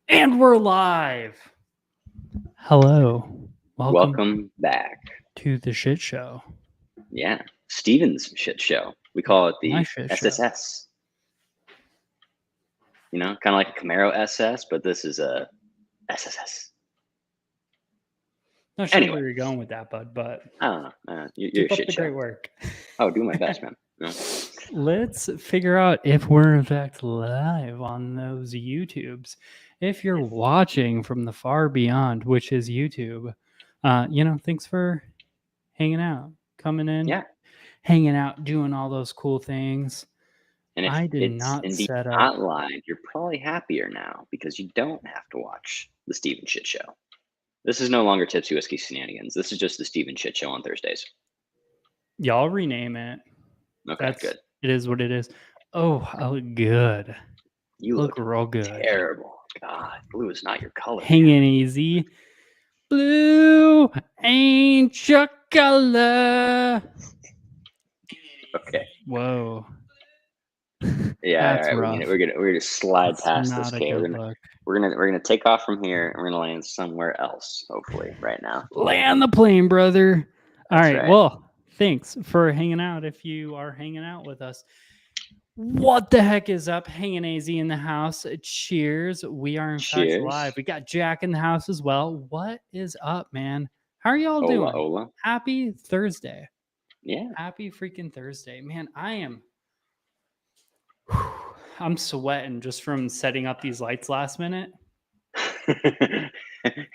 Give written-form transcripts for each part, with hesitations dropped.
And we're live. Hello. Welcome back. to the shit show. Yeah, Steven's shit show. We call it My the shit show. SSS. You know, kind of like a Camaro SS, but this is a SSS. Not sure Anyway. where you're going with that, bud, but I don't know. You're keep a up shit the show. great work. Oh, do my best, man. No. Let's figure out if we're in fact live on those YouTubes. If you're watching from the far beyond, which is YouTube, thanks for hanging out, coming in, Yeah. hanging out, doing all those cool things. And if I did it's not indeed set up. not live, you're probably happier now because you don't have to watch the Steven shit show. This is no longer Tipsy Whiskey Shenanigans. This is just the Steven shit show on Thursdays. Y'all rename it. Okay, good. It is what it is. Oh, I look good. You look real good. Terrible. God, blue is not your color. Hanging easy. Blue ain't your color. Okay. Whoa. Yeah, That's all right. rough. We're gonna slide past this. Okay, we're gonna take off from here and we're gonna land somewhere else. Hopefully, right now. Land the plane, brother. All right. right. Well, thanks for hanging out. If you are hanging out with us, what the heck is up? Hanging AZ in the house. Cheers. We are in fact live. We got Jack in the house as well. What is up, man? How are y'all doing? Hola. Happy Thursday. Yeah. Happy freaking Thursday. Man, I'm sweating just from setting up these lights last minute.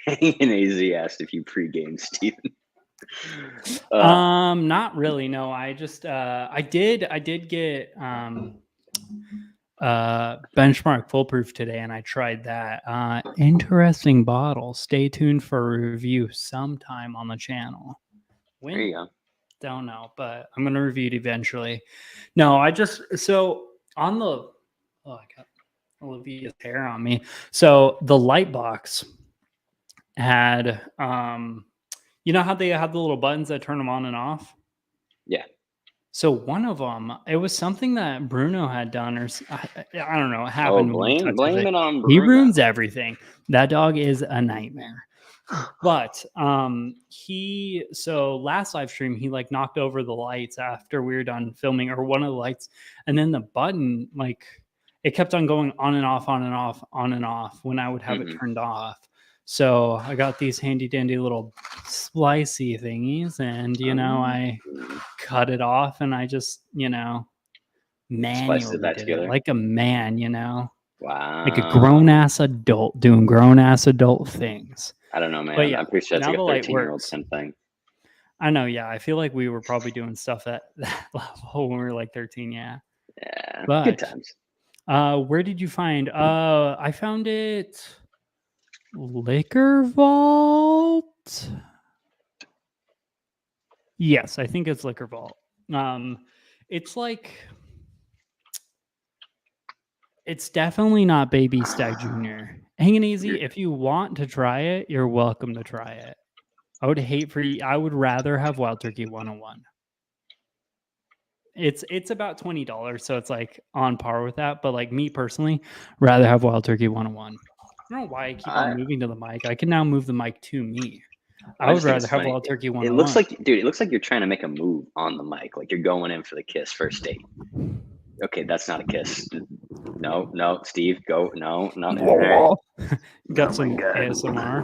Hanging AZ asked if you pregame, Steven. Not really. No, I just I did get benchmark foolproof today, and I tried that. Interesting bottle. Stay tuned for a review sometime on the channel. There you go. Don't know, but I'm gonna review it eventually. No, I just on the I got Olivia's hair on me. So the light box had you know how they had the little buttons that turn them on and off? Yeah. So one of them, it was something that Bruno had done, or I don't know. It happened. Blame it on Bruno. He ruins everything. That dog is a nightmare. But so last live stream, he like knocked over the lights after we were done filming, or one of the lights, and then the button, like it kept on going on and off, on and off, on and off when I would have it turned off. So I got these handy dandy little splicey thingies, and I cut it off, and I just manually did it like a man, Wow. Like a grown ass adult doing grown ass adult things. I don't know, man. But yeah, I'm pretty sure that's like a 13-year-old thing. I know, yeah. I feel like we were probably doing stuff at that level when we were like 13, yeah. Yeah, but, good times. Where did you find? I found it Liquor Vault. Yes, I think it's Liquor Vault. It's like it's definitely not Baby Stag Jr. Hanging easy. If you want to try it, you're welcome to try it. I would rather have Wild Turkey 101. It's about $20, so it's like on par with that. But like me personally, rather have Wild Turkey 101. I don't know why I keep on moving to the mic. I can now move the mic to me. I would rather have Wild Turkey 101. It looks like, dude, it looks like you're trying to make a move on the mic, like you're going in for the kiss first date. Okay, that's not a kiss. No, Steve, go. No. Got some ASMR.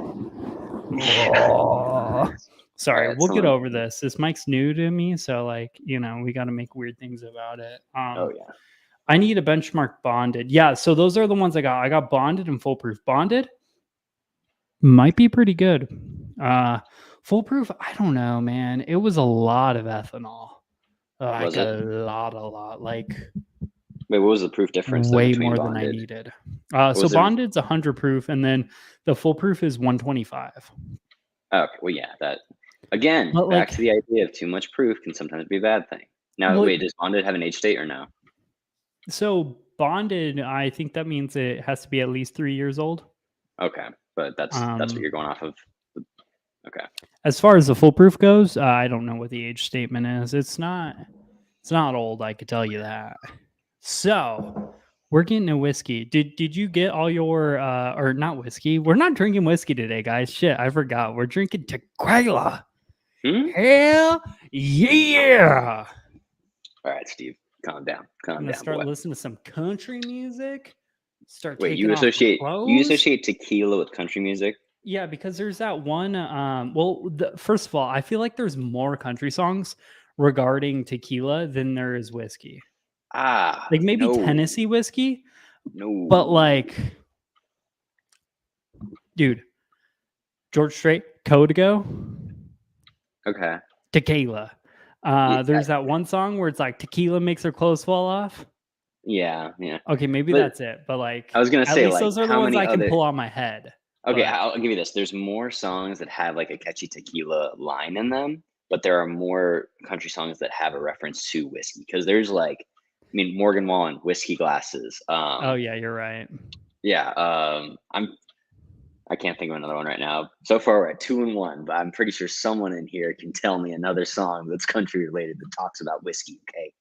Sorry, we'll get over this. This mic's new to me, so like, we got to make weird things about it. Oh yeah. I need a benchmark bonded. Yeah, so those are the ones I got. I got bonded and foolproof. Bonded might be pretty good. Foolproof, I don't know, man. It was a lot of ethanol. Like a lot. Like, wait, what was the proof difference? Way more than I needed. So bonded's 100 proof, and then the foolproof is 125. Okay, well, yeah, that again. But back to the idea of too much proof can sometimes be a bad thing. Now, wait, does bonded have an age date or no? So bonded, I think that means it has to be at least 3 years old. Okay, but that's what you're going off of. Okay. As far as the foolproof goes, I don't know what the age statement is. It's not old, I could tell you that. So We're getting a whiskey. Did you get all your or not whiskey? We're not drinking whiskey today, guys. Shit, I forgot. We're drinking tequila. Hmm? Hell yeah! All right, Steve, calm down, I'm calm gonna down, start boy. listening to some country music. Start Wait, taking off my you clothes. associate tequila with country music? Yeah, because there's that one. First of all, I feel like there's more country songs regarding tequila than there is whiskey. Ah, Like maybe no, Tennessee whiskey, but no. like, dude, George Strait, Codigo, Okay. tequila. Yeah, There's that one song where it's like tequila makes her clothes fall off. yeah, yeah. Okay, maybe But that's it. But like, I was gonna at say, least like, those are the how ones many I can other? pull on my head. Okay, But I'll give you this. There's more songs that have like a catchy tequila line in them, but there are more country songs that have a reference to whiskey. Because there's like, I mean, Morgan Wallen, whiskey glasses. oh yeah, you're right. Yeah. I can't think of another one right now. So far, we're at 2-1, but I'm pretty sure someone in here can tell me another song that's country related that talks about whiskey. Okay,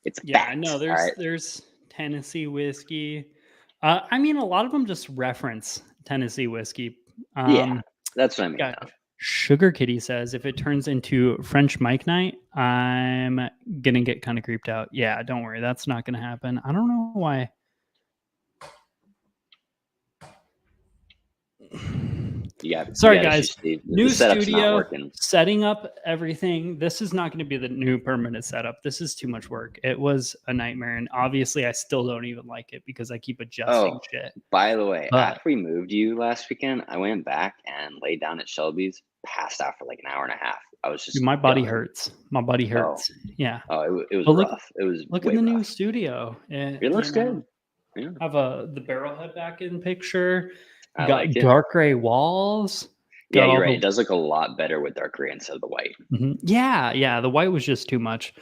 it's a Yeah, fact. no, All right. there's Tennessee whiskey. I mean, a lot of them just reference Tennessee whiskey. Yeah, Um, that's what I mean, got though. Sugar Kitty says if it turns into French Mike night, I'm gonna get kind of creeped out. Yeah, don't worry, that's not gonna happen. I don't know why. You Sorry, got guys. issues, Steve. The New setup's not studio, working. setting up everything. This is not going to be the new permanent setup. This is too much work. It was a nightmare, and obviously, I still don't even like it because I keep adjusting Oh, shit. by the way, But after we moved you last weekend, I went back and laid down at Shelby's, passed out for like an hour and a half. I was dude, just my body done. hurts. My body Oh, hurts. Yeah, oh, it was but look, rough. It was look at way the new rough. studio. It You looks know, good. Yeah, have the barrel head back in picture. I like Got it. dark gray walls. Yeah, Got you're all right. the It does look a lot better with dark gray instead of the white. Yeah, the white was just too much.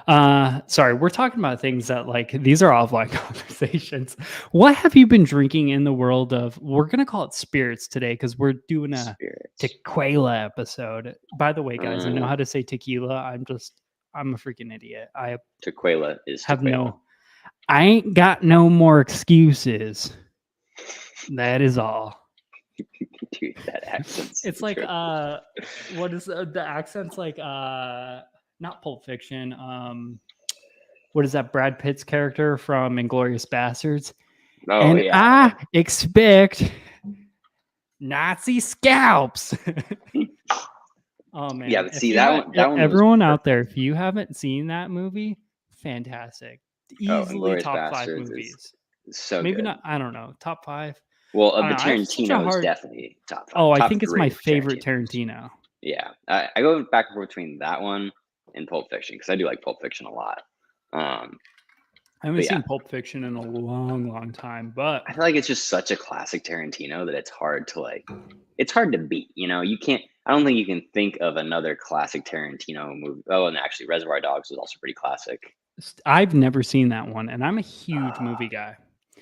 Sorry, we're talking about things that like these are offline conversations. What have you been drinking in the world of? We're gonna call it spirits today because we're doing a Spirits. tequila episode. By the way, guys, I know Uh, how to say tequila. I'm a freaking idiot. I Tequila is have tequila. I ain't got no more excuses. That is all. Dude, that accent's It's like atrocious. what is the accent's like not Pulp Fiction, what is that Brad Pitt's character from Inglorious Bastards? Oh And yeah. I expect Nazi scalps. Oh Yeah, man, but if see you that have one was everyone out there, perfect. if you haven't seen that movie, fantastic. Oh, Easily Inglorious top 5 Bastards movies. is so Maybe good. not, I don't know, top 5. Well, I of don't the know. I have such a Tarantinos, hard. definitely top five, Oh, I top think it's my three for favorite Tarantinos. Tarantino. Yeah, I go back and forth between that one and Pulp Fiction because I do like Pulp Fiction a lot. I haven't But yeah, seen Pulp Fiction in a long, long time, but I feel like it's just such a classic Tarantino that it's hard to like. It's hard to beat. You know, you can't. I don't think you can think of another classic Tarantino movie. Oh, and actually, Reservoir Dogs was also pretty classic. I've never seen that one, and I'm a huge Uh, movie guy.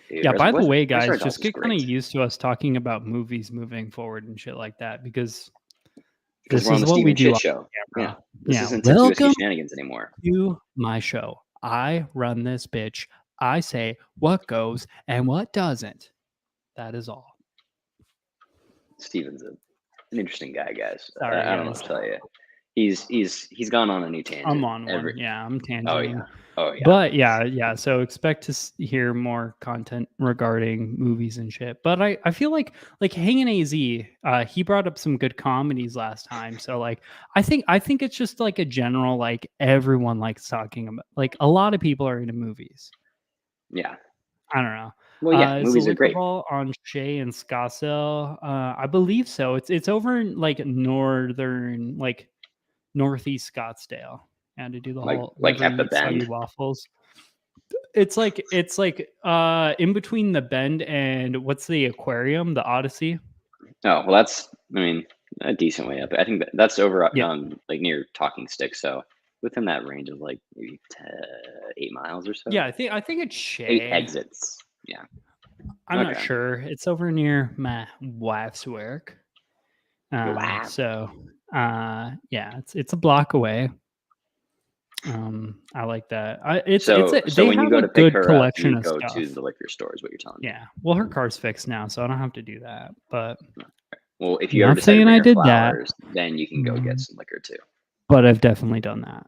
dude, Yeah, by the way, Reservoir guys, Dogs just is get kind of great used to us talking about movies moving forward and shit like that because because this we're on is the what we Steven do Shit on Show. Yeah, camera. this Yeah, isn't Tipsy Whiskey welcome Shenanigans anymore. to my show. I run this bitch. I say what goes and what doesn't. That is all. Steven's an interesting guy, guys. Sorry, I don't know what guys. to tell you. He's gone on a new I'm tangent. on one. Yeah, I'm Oh tangenting. yeah, oh yeah. But yeah. So expect to hear more content regarding movies and shit. But I feel like Hanging AZ, he brought up some good comedies last time. So like I think it's just like a general like everyone likes talking about like a lot of people are into movies. Yeah. I don't know. Well, yeah, Is the movies are liquor great. ball on Shay and Scottsdale? I believe so. It's over in like northern like northeast Scottsdale. And to do the whole Like liver at the eat soggy Bend. waffles. It's like in between the Bend and what's the aquarium, the Odyssey? Oh well, that's I mean a decent way up. I think that's over Yeah. like near Talking Stick, so within that range of like maybe 8 miles or so. Yeah, I think it's 8 Shay. exits. Yeah. I'm not Okay. sure. It's over near my wife's work. Wow. So yeah, it's a block away. I like that. So they when you have go a to pick good her up, collection you of go to stuff. the liquor store is what you're telling me. Yeah. Well, her car's fixed now, so I don't have to do that. But Well, if you ever not decide to saying bring I her did that, flowers, then you can go get some liquor too. but I've definitely done that.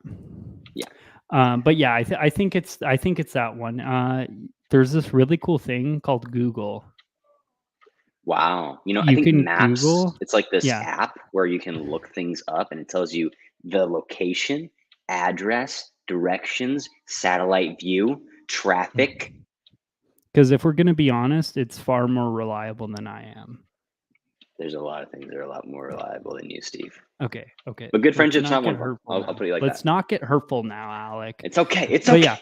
Yeah. But yeah, I think it's that one. There's this really cool thing called Google. Wow. I You think can Maps, Google. it's like this Yeah. app where you can look things up and it tells you the location, address, directions, satellite view, traffic. Because if we're going to be honest, it's far more reliable than I am. There's a lot of things that are a lot more reliable than you, Steve. Okay. But good friendship's not one of them. I'll put it like Let's that. not get hurtful now, Alec. It's okay. It's But okay. yeah,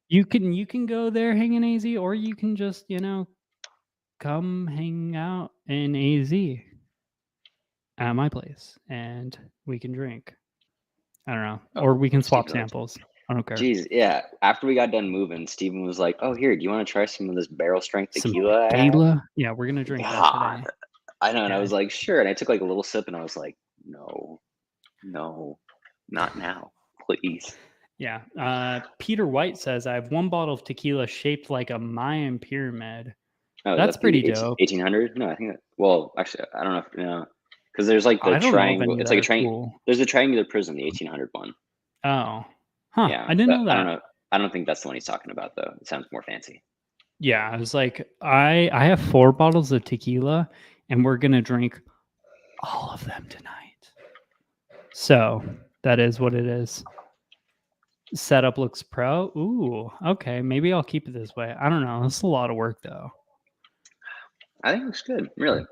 you can go there hanging AZ, or you can just come hang out in AZ at my place and we can drink. I don't know, or we can swap Steven, samples. I don't care. Geez, yeah. After we got done moving, Steven was like, "Oh, here, do you want to try some of this barrel strength Some tequila I have?" tequila? Yeah, we're gonna drink that today. I know, and I Yeah. was like, "Sure." And I took like a little sip, and I was like, "No, not now, please." Yeah. Peter White says I have one bottle of tequila shaped like a Mayan pyramid. Oh, That's pretty dope. 1800? No, I think. Well, actually, I don't know. Because there's like the I don't know if triangle. any of It's that like a are triangle. cool. There's a triangular prism, the 1800 one. Oh, huh. Yeah, I didn't but know I don't that. know. I don't think that's the one he's talking about, though. It sounds more fancy. Yeah, I was like, I have 4 bottles of tequila, and we're gonna drink all of them tonight. So that is what it is. Setup looks pro. Ooh, okay. Maybe I'll keep it this way. I don't know. It's a lot of work, though. I think it looks good, really.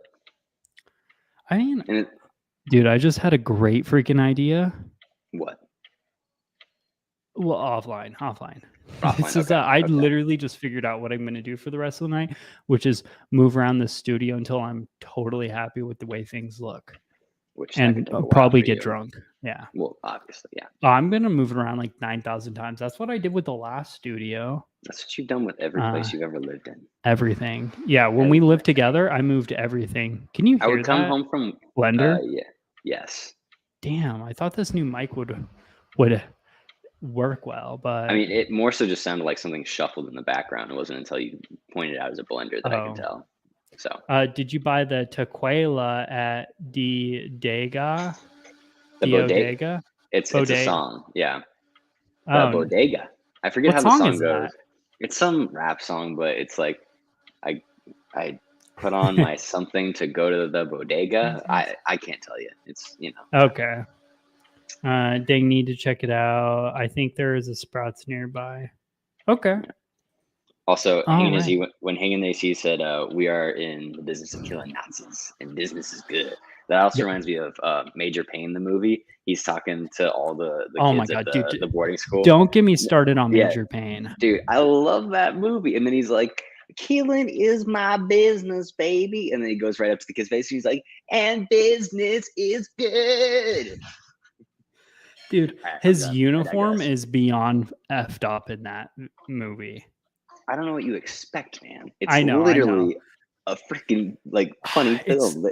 I mean, And dude, I just had a great freaking idea. what? Well, offline. This is Okay. I literally just figured out what I'm going to do for the rest of the night, which is move around the studio until I'm totally happy with the way things look, Which and I'll probably get drunk. Yeah. Well, obviously, yeah. I'm going to move it around like 9,000 times. That's what I did with the last studio. That's what you've done with every place you've ever lived in. Everything. Yeah. When we lived together, I moved everything. Can you hear I would come that? home from Blender? Yeah. Yes. Damn, I thought this new mic would work well, but I mean, it more so just sounded like something shuffled in the background. It wasn't until you pointed out as a blender that I could tell. So, did you buy the Tequila at the Bodega? The Bodega. It's a song, yeah. The Bodega. I forget how the song goes. It's some rap song, but it's like I put on my something to go to the bodega. I can't tell you. It's Okay. They need to check it out. I think there is a Sprouts nearby. Okay. Also, when Hanging AC said, "We are in the business of killing Nazis, and business is good." That also reminds me of Major Payne, the movie. He's talking to all the kids at the boarding school. Don't get me started on Major Payne. Dude, I love that movie. And then he's like, "Killing is my business, baby." And then he goes right up to the kid's face and he's like, "And business is good." Dude, his uniform is beyond effed up in that movie. I don't know what you expect, man. It's literally a freaking funny film.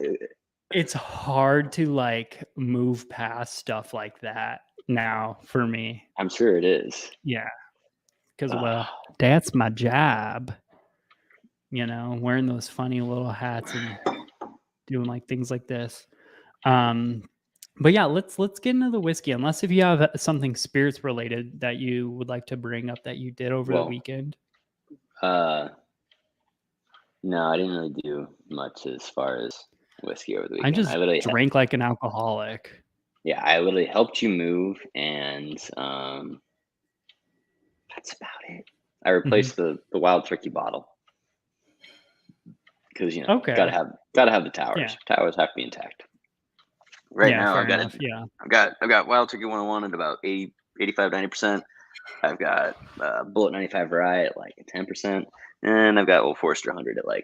It's hard to move past stuff like that now for me. I'm sure it is. Yeah. Because that's my job. Wearing those funny little hats and doing things like this. But yeah, let's get into the whiskey. Unless if you have something spirits related that you would like to bring up that you did over the weekend. No, I didn't really do much as far as whiskey over the weekend. I just drank like an alcoholic. Yeah, I literally helped you move, and that's about it. I replaced the wild turkey bottle because gotta have the towers. Yeah. Towers have to be intact. Right now, I've got wild turkey 101 at about 80, 85, 90%. I've got Bullet 95 Rye at 10%, and I've got Old Forester 100 at 20%.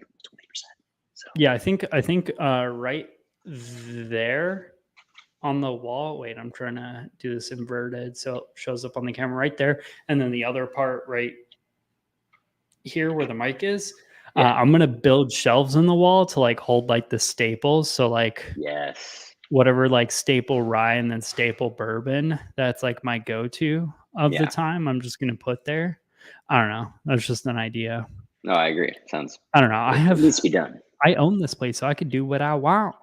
So yeah, I think right there on the wall. Wait, I'm trying to do this inverted so it shows up on the camera right there, and then the other part right here where the mic is. Yeah. I'm gonna build shelves in the wall to hold the staples. So yes. Whatever staple rye and then staple bourbon, that's my go-to. of the time I'm just going to put there. I don't know. That's just an idea. No, I agree. Sounds. I don't know. It needs to be done. I own this place, so I could do what I want.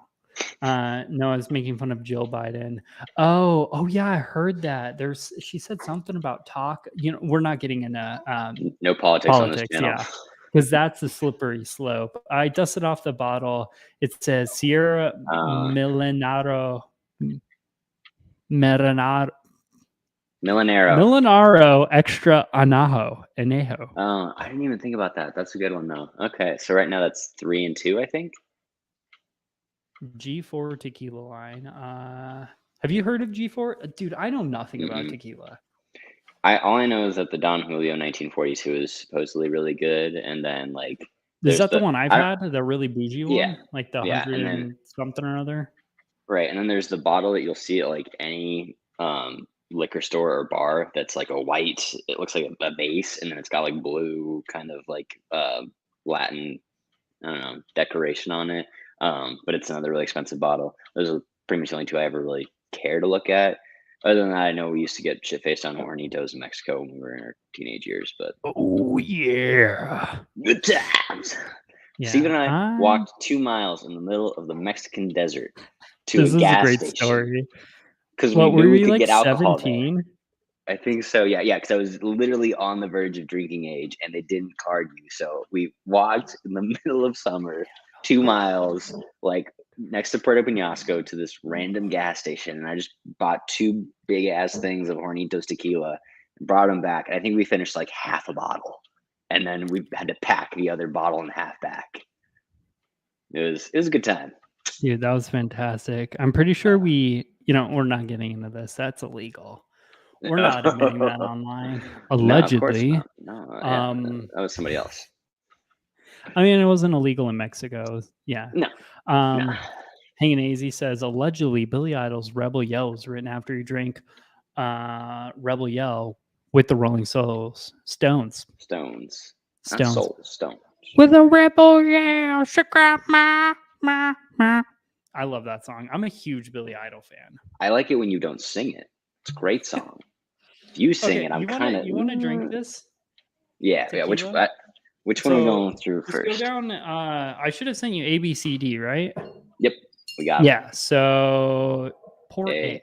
No, I was making fun of Jill Biden. Oh yeah, I heard that. She said something about talk. We're not getting into no politics on this channel. Yeah, because that's a slippery slope. I dusted off the bottle. It says Sierra Milenaro Extra Anejo. I didn't even think about that. That's a good one though. Okay, so right now that's 3 and 2, I think. G4 tequila line. Have you heard of G4? Dude, I know nothing about tequila. All I know is that the Don Julio 1942 is supposedly really good, and then like is that the one I've had? The really bougie one, like the 100 and something or other. Right, and then there's the bottle that you'll see at like any liquor store or bar that's like a white. It looks like a base, and then it's got like blue kind of like Latin, I don't know, decoration on it. But it's another really expensive bottle. Those are pretty much the only two I ever really care to look at. Other than that, I know we used to get shit faced on Hornitos in Mexico when we were in our teenage years. But oh yeah, good times. Yeah. Steven and I walked 2 miles in the middle of the Mexican desert to a gas station. Story. Because we knew we could get alcohol 17? There. I think so. Yeah. Because I was literally on the verge of drinking age, and they didn't card you. So we walked in the middle of summer 2 miles, like next to Puerto Penasco, to this random gas station, and I just bought 2 big ass things of Hornitos tequila and brought them back. And I think we finished like half a bottle, and then we had to pack the other bottle and half back. It was a good time. Dude, that was fantastic. I'm pretty sure we're not getting into this. That's illegal. We're not admitting that online. Allegedly. No, that was somebody else. I mean, it wasn't illegal in Mexico. Yeah. No. Hanging Easy says, allegedly, Billy Idol's Rebel Yell was written after he drank Rebel Yell with the Rolling Stones. Stones. With a Rebel Yell, I love that song. I'm a huge Billy Idol fan. I like it when you don't sing it. It's a great song. If you sing it, I'm kind of... You want to drink this? Yeah. Tequila? Which one are we going through first? Go down. I should have sent you A, B, C, D, right? Yep, we got it. Yeah, so pour A.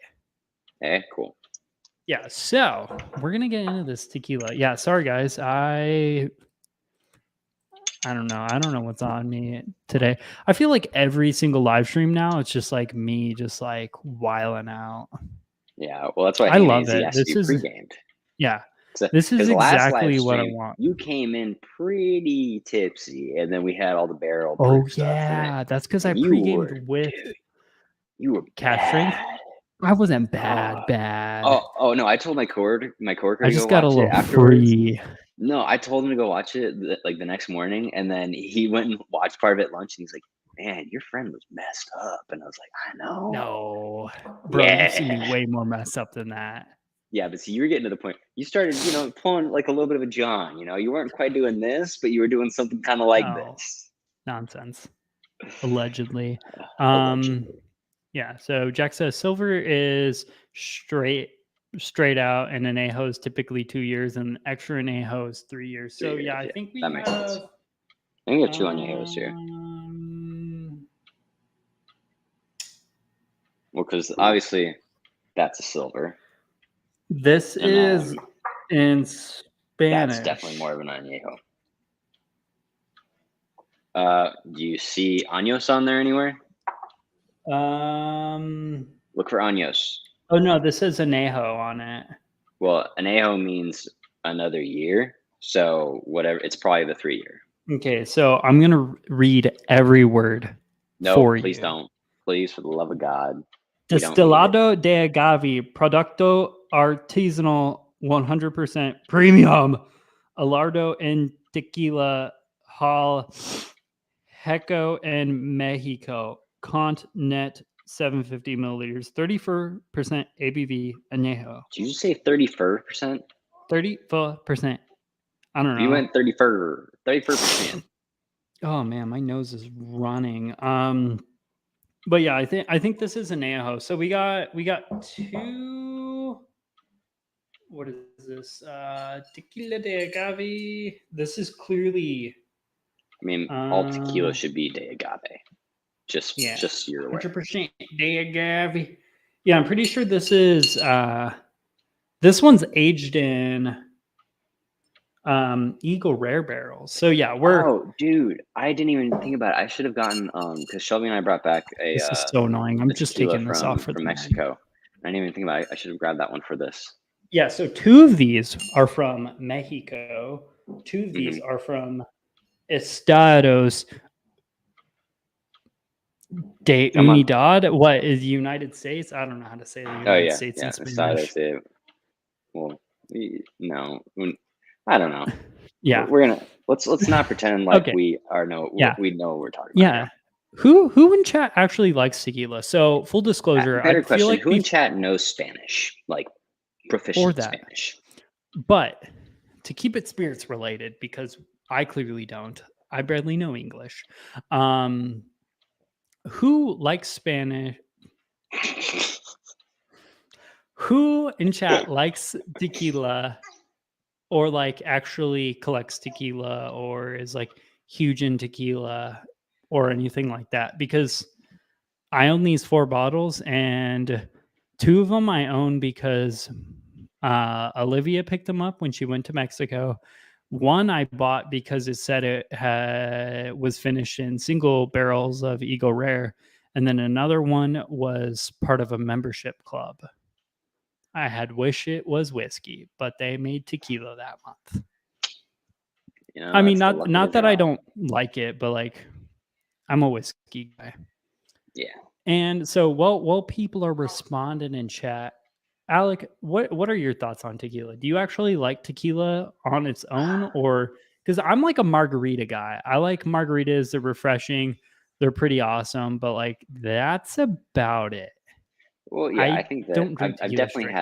Cool. Yeah, so we're going to get into this tequila. Yeah, sorry, guys. I don't know. I don't know what's on me today. I feel like every single live stream now, it's just like me just like wilding out. Yeah, well, that's why I love it. This is pre-gamed. Yeah. This is exactly what I want. You came in pretty tipsy, and then we had all the barrel. Oh yeah, that's because I pre-gamed with. Dude, you were cat strength. I wasn't bad. Oh no! I told my coworker. I just got a little free. No, I told him to go watch it like the next morning, and then he went and watched part of it at lunch, and he's like, "Man, your friend was messed up," and I was like, "I know." No, bro, you've seen me way more messed up than that. Yeah, but see, you were getting to the point. You started, pulling like a little bit of a John. You weren't quite doing this, but you were doing something kind of like this. Nonsense. Allegedly. Yeah. So Jack says silver is straight out, and anejo is typically 2 years, and extra anejo is 3 years. So yeah, I think that makes sense. I think we have 2 anejos here. Well, because obviously that's a silver. This is in Spanish. That's definitely more of an añejo. Do you see años on there anywhere? Look for años. Oh no, this says añejo on it. Well, añejo means another year, so whatever. It's probably the 3 year. Okay, so I'm gonna read every word. No, please don't. Please, for the love of God. Destilado de agave, producto artesanal, 100% premium. Alardo and tequila, Hall, Heco and Mexico. Continent, 750 milliliters, 34% ABV, añejo. Did you just say 34%? 34%. I don't know. You went 34%. Oh man, my nose is running. But yeah, I think this is añejo. So we got 2 what is this? Tequila de agave. This is clearly. I mean, all tequila should be de agave. Just so you're aware. 100% de agave. Yeah, I'm pretty sure this is. This one's aged in Eagle Rare barrels. So yeah, Oh, dude, I didn't even think about it. I should have gotten because Shelby and I brought back this is so annoying. I'm just tequila taking this off from Mexico. I didn't even think about it. I should have grabbed that one for this. Yeah, so 2 of these are from Mexico. 2 of these are from Estados de Unidad. What is United States? I don't know how to say the United States in Spanish. Well, no, I don't know. Yeah, we're gonna let's not pretend like we know what we're talking about. Yeah. Who in chat actually likes tequila? So full disclosure, better question. Feel like who in chat knows Spanish, like proficient Spanish? But to keep it spirits related, because I clearly don't. I barely know English. Who likes Spanish? Who in chat likes tequila, or like actually collects tequila, or is like huge in tequila, or anything like that? Because I own these 4 bottles, and 2 of them I own because Olivia picked them up when she went to Mexico. One I bought because it said it was finished in single barrels of Eagle Rare. And then another one was part of a membership club. I had wish it was whiskey, but they made tequila that month. I mean, not that I don't like it, but like I'm a whiskey guy. Yeah. And so while people are responding in chat, Alec, what are your thoughts on tequila? Do you actually like tequila on its own, or because I'm like a margarita guy? I like margaritas. They're refreshing. They're pretty awesome, but like that's about it. Well, yeah, I think that I've definitely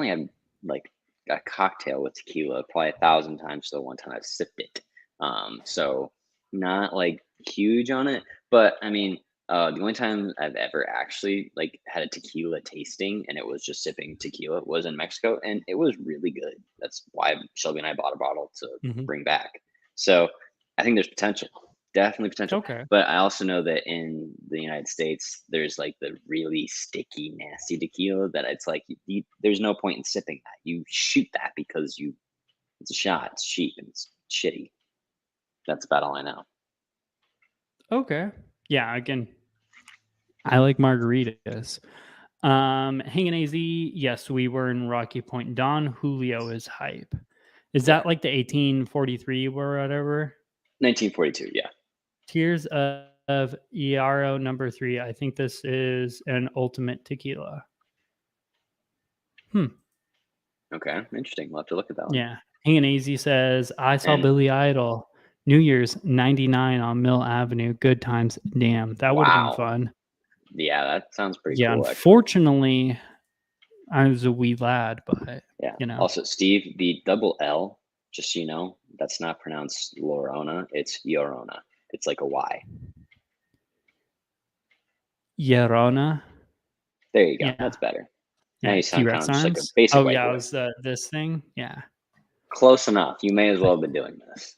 had like a cocktail with tequila probably 1,000 times. So the one time I've sipped it. So not like huge on it, but I mean, the only time I've ever actually like had a tequila tasting and it was just sipping tequila was in Mexico, and it was really good. That's why Shelby and I bought a bottle to bring back. So I think there's potential. Definitely potential. Okay. But I also know that in the United States, there's like the really sticky, nasty tequila that it's like there's no point in sipping that. You shoot that because it's a shot. It's cheap and it's shitty. That's about all I know. Okay. Yeah. Again, I like margaritas. Hanging AZ. Yes, we were in Rocky Point. Don Julio is hype. Is that like the 1843 or whatever? 1942. Yeah. Tears of Iaro number 3. I think this is an ultimate tequila. Okay, interesting. We'll have to look at that one. Yeah. Hanging AZ says, I saw Billy Idol New Year's 99 on Mill Avenue. Good times. Damn, that would have been fun. Yeah, that sounds pretty cool. Unfortunately, I was a wee lad, but yeah. You know. Also, Steve, the double L, just so you know, that's not pronounced Lorona. It's Llorona. It's like a Y. Llorona. There you go. Yeah. That's better. Now you sound kind of just like a basic white boy. It was this thing? Yeah. Close enough. You may as well have been doing this.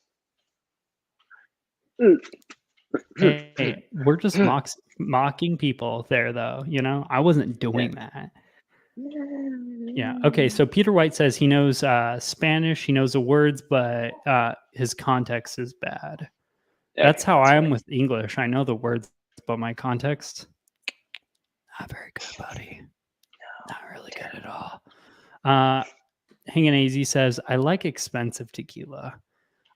Hey, we're just mocking people there, though. You know, I wasn't doing that. Yeah. Okay. So Peter White says he knows Spanish. He knows the words, but his context is bad. Okay, that's how I am with English. I know the words, but my context, not very good, buddy. No, not really good at all. Hanging AZ says, I like expensive tequila.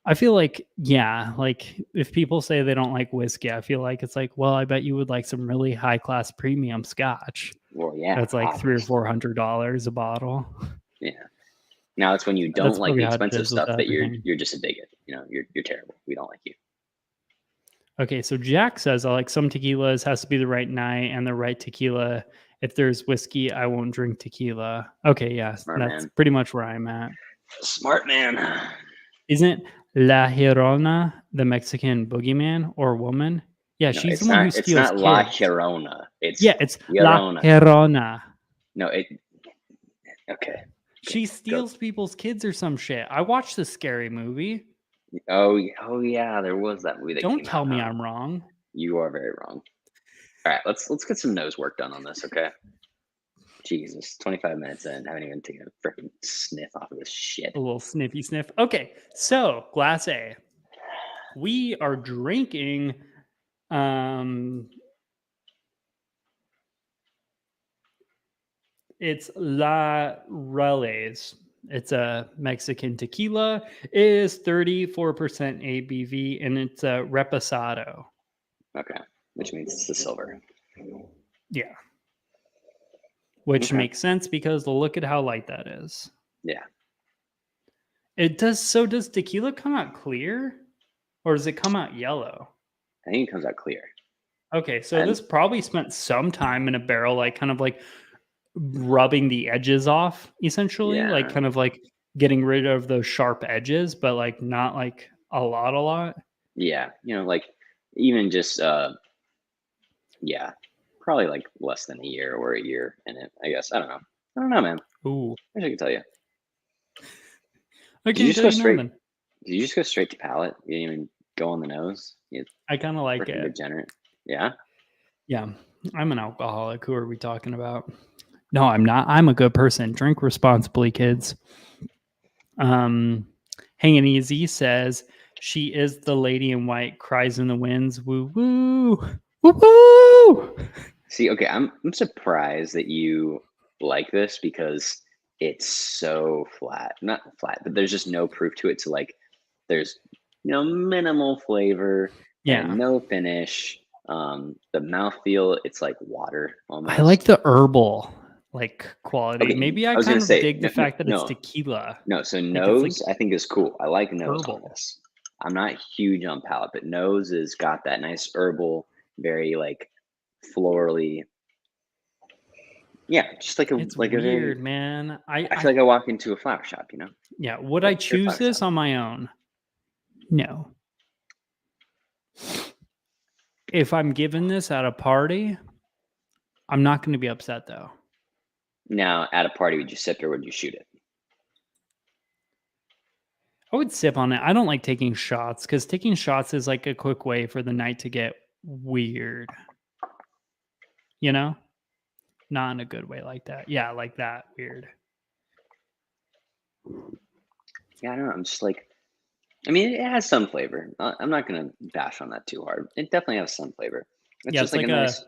I feel like, yeah, like if people say they don't like whiskey, I feel like it's like, well, I bet you would like some really high class premium scotch. Well, yeah, that's like $300 or $400 a bottle. Yeah. Now it's when you don't like the expensive stuff that you're just a bigot. You know, you're terrible. We don't like you. Okay, so Jack says I like some tequilas. Has to be the right night and the right tequila. If there's whiskey, I won't drink tequila. Okay, yeah, that's pretty much where I'm at. Smart man. Isn't La Llorona the Mexican boogeyman or woman? Yeah, no, she's the one who steals. It's not kids. La Llorona. It's it's Llorona. La Llorona. No, okay. She steals people's kids or some shit. I watched the Scary Movie. Oh yeah, there was that movie that Don't came out. tell me I'm wrong. You are very wrong. All right, let's get some nose work done on this, okay? Jesus, 25 minutes in, haven't even taken a freaking sniff off of this shit. A little sniffy sniff. Okay, so glass A. We are drinking it's La Reles. It's a Mexican tequila. It is 34% ABV and it's a reposado. Okay, which means it's the silver. Yeah. Which makes sense because look at how light that is. Yeah. It does. So does tequila come out clear or does it come out yellow? I think it comes out clear. Okay, so this probably spent some time in a barrel, like kind of like rubbing the edges off, essentially, like kind of like getting rid of those sharp edges, but like not like a lot. Yeah, like even just yeah, probably like less than a year or a year in it, I guess. I don't know, man. Ooh. I wish I could tell you. I can't tell you nothing. Did you just go straight to palate? You didn't even go on the nose? I kind of like it. Degenerate. Yeah? Yeah. I'm an alcoholic. Who are we talking about? No, I'm not. I'm a good person. Drink responsibly, kids. Hanging Easy says, she is the lady in white, cries in the winds. Woo woo. Woo woo. See, okay, I'm surprised that you like this because it's so flat. Not flat, but there's just no proof to it. So like there's minimal flavor and no finish. The mouthfeel, it's like water almost. I like the herbal like quality. Okay, maybe I kind of dig the fact that it's tequila. No, so nose I think is cool. I like nose on this. I'm not huge on palate, but nose has got that nice herbal, very like florally. Yeah, just like a it's like weird, a very, man. I feel like I walk into a flower shop, Yeah, would I choose this on my own? No. If I'm given this at a party, I'm not going to be upset though. Now, at a party, would you sip or would you shoot it? I would sip on it. I don't like taking shots because taking shots is like a quick way for the night to get weird. Not in a good way like that. Yeah, like that. Weird. Yeah, I don't know. I'm just like, I mean, it has some flavor. I'm not going to bash on that too hard. It definitely has some flavor. It's just like a nice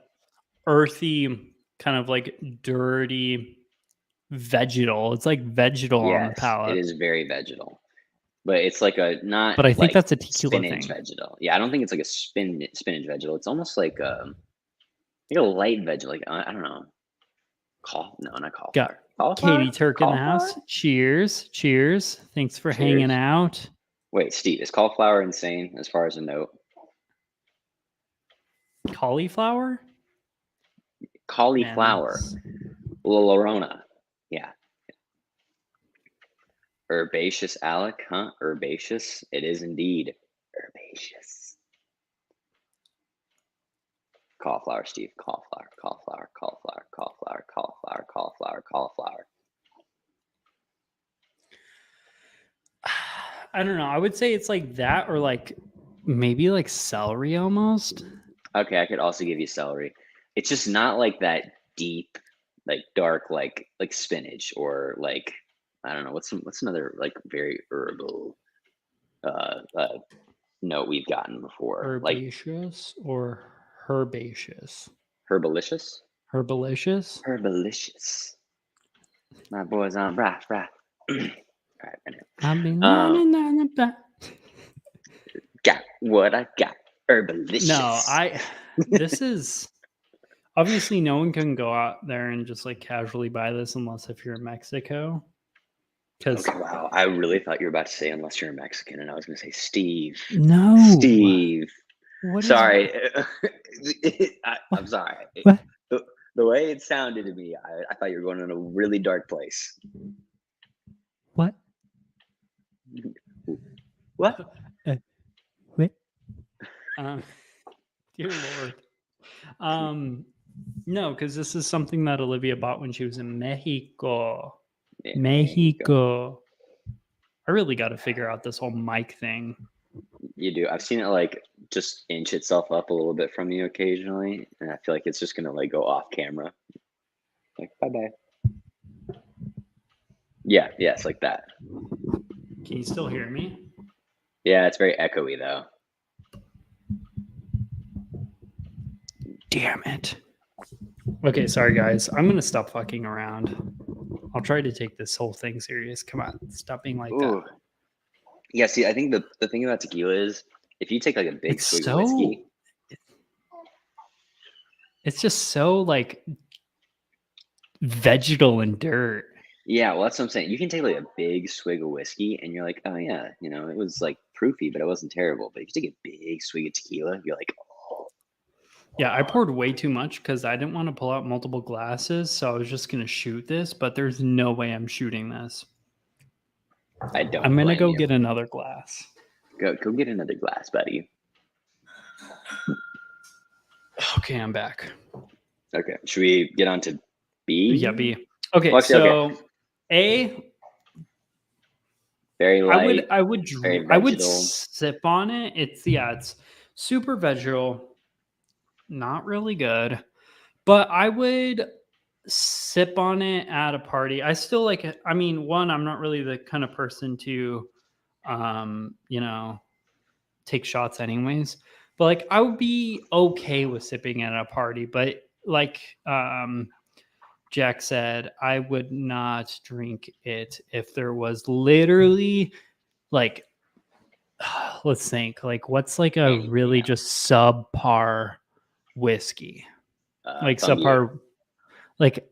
earthy, kind of like dirty vegetal. It's like vegetal on the palate. It is very vegetal. But it's like a not. But I think that's a tequila spinach thing. Vegetal. Yeah, I don't think it's like a spinach vegetal. It's almost like a light vegetal. Like I don't know. Not cauliflower. Got Katie Turk in the house. Cheers. Thanks for hanging out. Wait, Steve, is cauliflower insane as far as a note? Cauliflower. La Llorona. Yeah. Herbaceous Alec, huh? Herbaceous. It is indeed herbaceous. Cauliflower, Steve. Cauliflower. I don't know. I would say it's like that or like maybe like celery almost. Okay, I could also give you celery. It's just not like that deep, like dark, like spinach or like I don't know what's another like very herbal note we've gotten before. Herbaceous or herbaceous? Herbalicious. Herbalicious. My boys on right. All right, anyway. I've been got what I got. Herbalicious. No, this is obviously no one can go out there and just like casually buy this unless if you're in Mexico. Okay, wow, I really thought you were about to say unless you're Mexican, and I was going to say Steve. No, Steve. Sorry, I'm sorry. What? The way it sounded to me, I thought you were going in a really dark place. What? What? Wait. Dear Lord. No, because this is something that Olivia bought when she was in Mexico. Yeah, Mexico. I really got to figure out this whole mic thing. You do. I've seen it like just inch itself up a little bit from you occasionally, and I feel like it's just gonna like go off camera. Like bye bye. Yeah, it's like that. Can you still hear me? Yeah, it's very echoey though. Damn it. Okay, sorry guys. I'm gonna stop fucking around. I'll try to take this whole thing serious. Come on, stop being like that. Yeah, see, I think the thing about tequila is if you take like a big swig of whiskey, it's just so like vegetal and dirt. Yeah, well, that's what I'm saying. You can take like a big swig of whiskey and you're like, oh yeah, it was like proofy, but it wasn't terrible. But if you take a big swig of tequila, you're like, oh. Yeah, I poured way too much because I didn't want to pull out multiple glasses, so I was just gonna shoot this, but there's no way I'm shooting this. I'm gonna go get another glass. Go get another glass, buddy. Okay, I'm back. Okay, should we get on to B? Yeah, B. Okay, well, actually, so okay. A. Very light. I would sip on it. It's super vegetal, not really good, but I would sip on it at a party. I still like it. I mean, one, I'm not really the kind of person to, take shots anyways. But like, I would be okay with sipping at a party. But like, Jack said, I would not drink it if there was literally like, let's think, like, what's like a really just subpar whiskey, like subpar, like,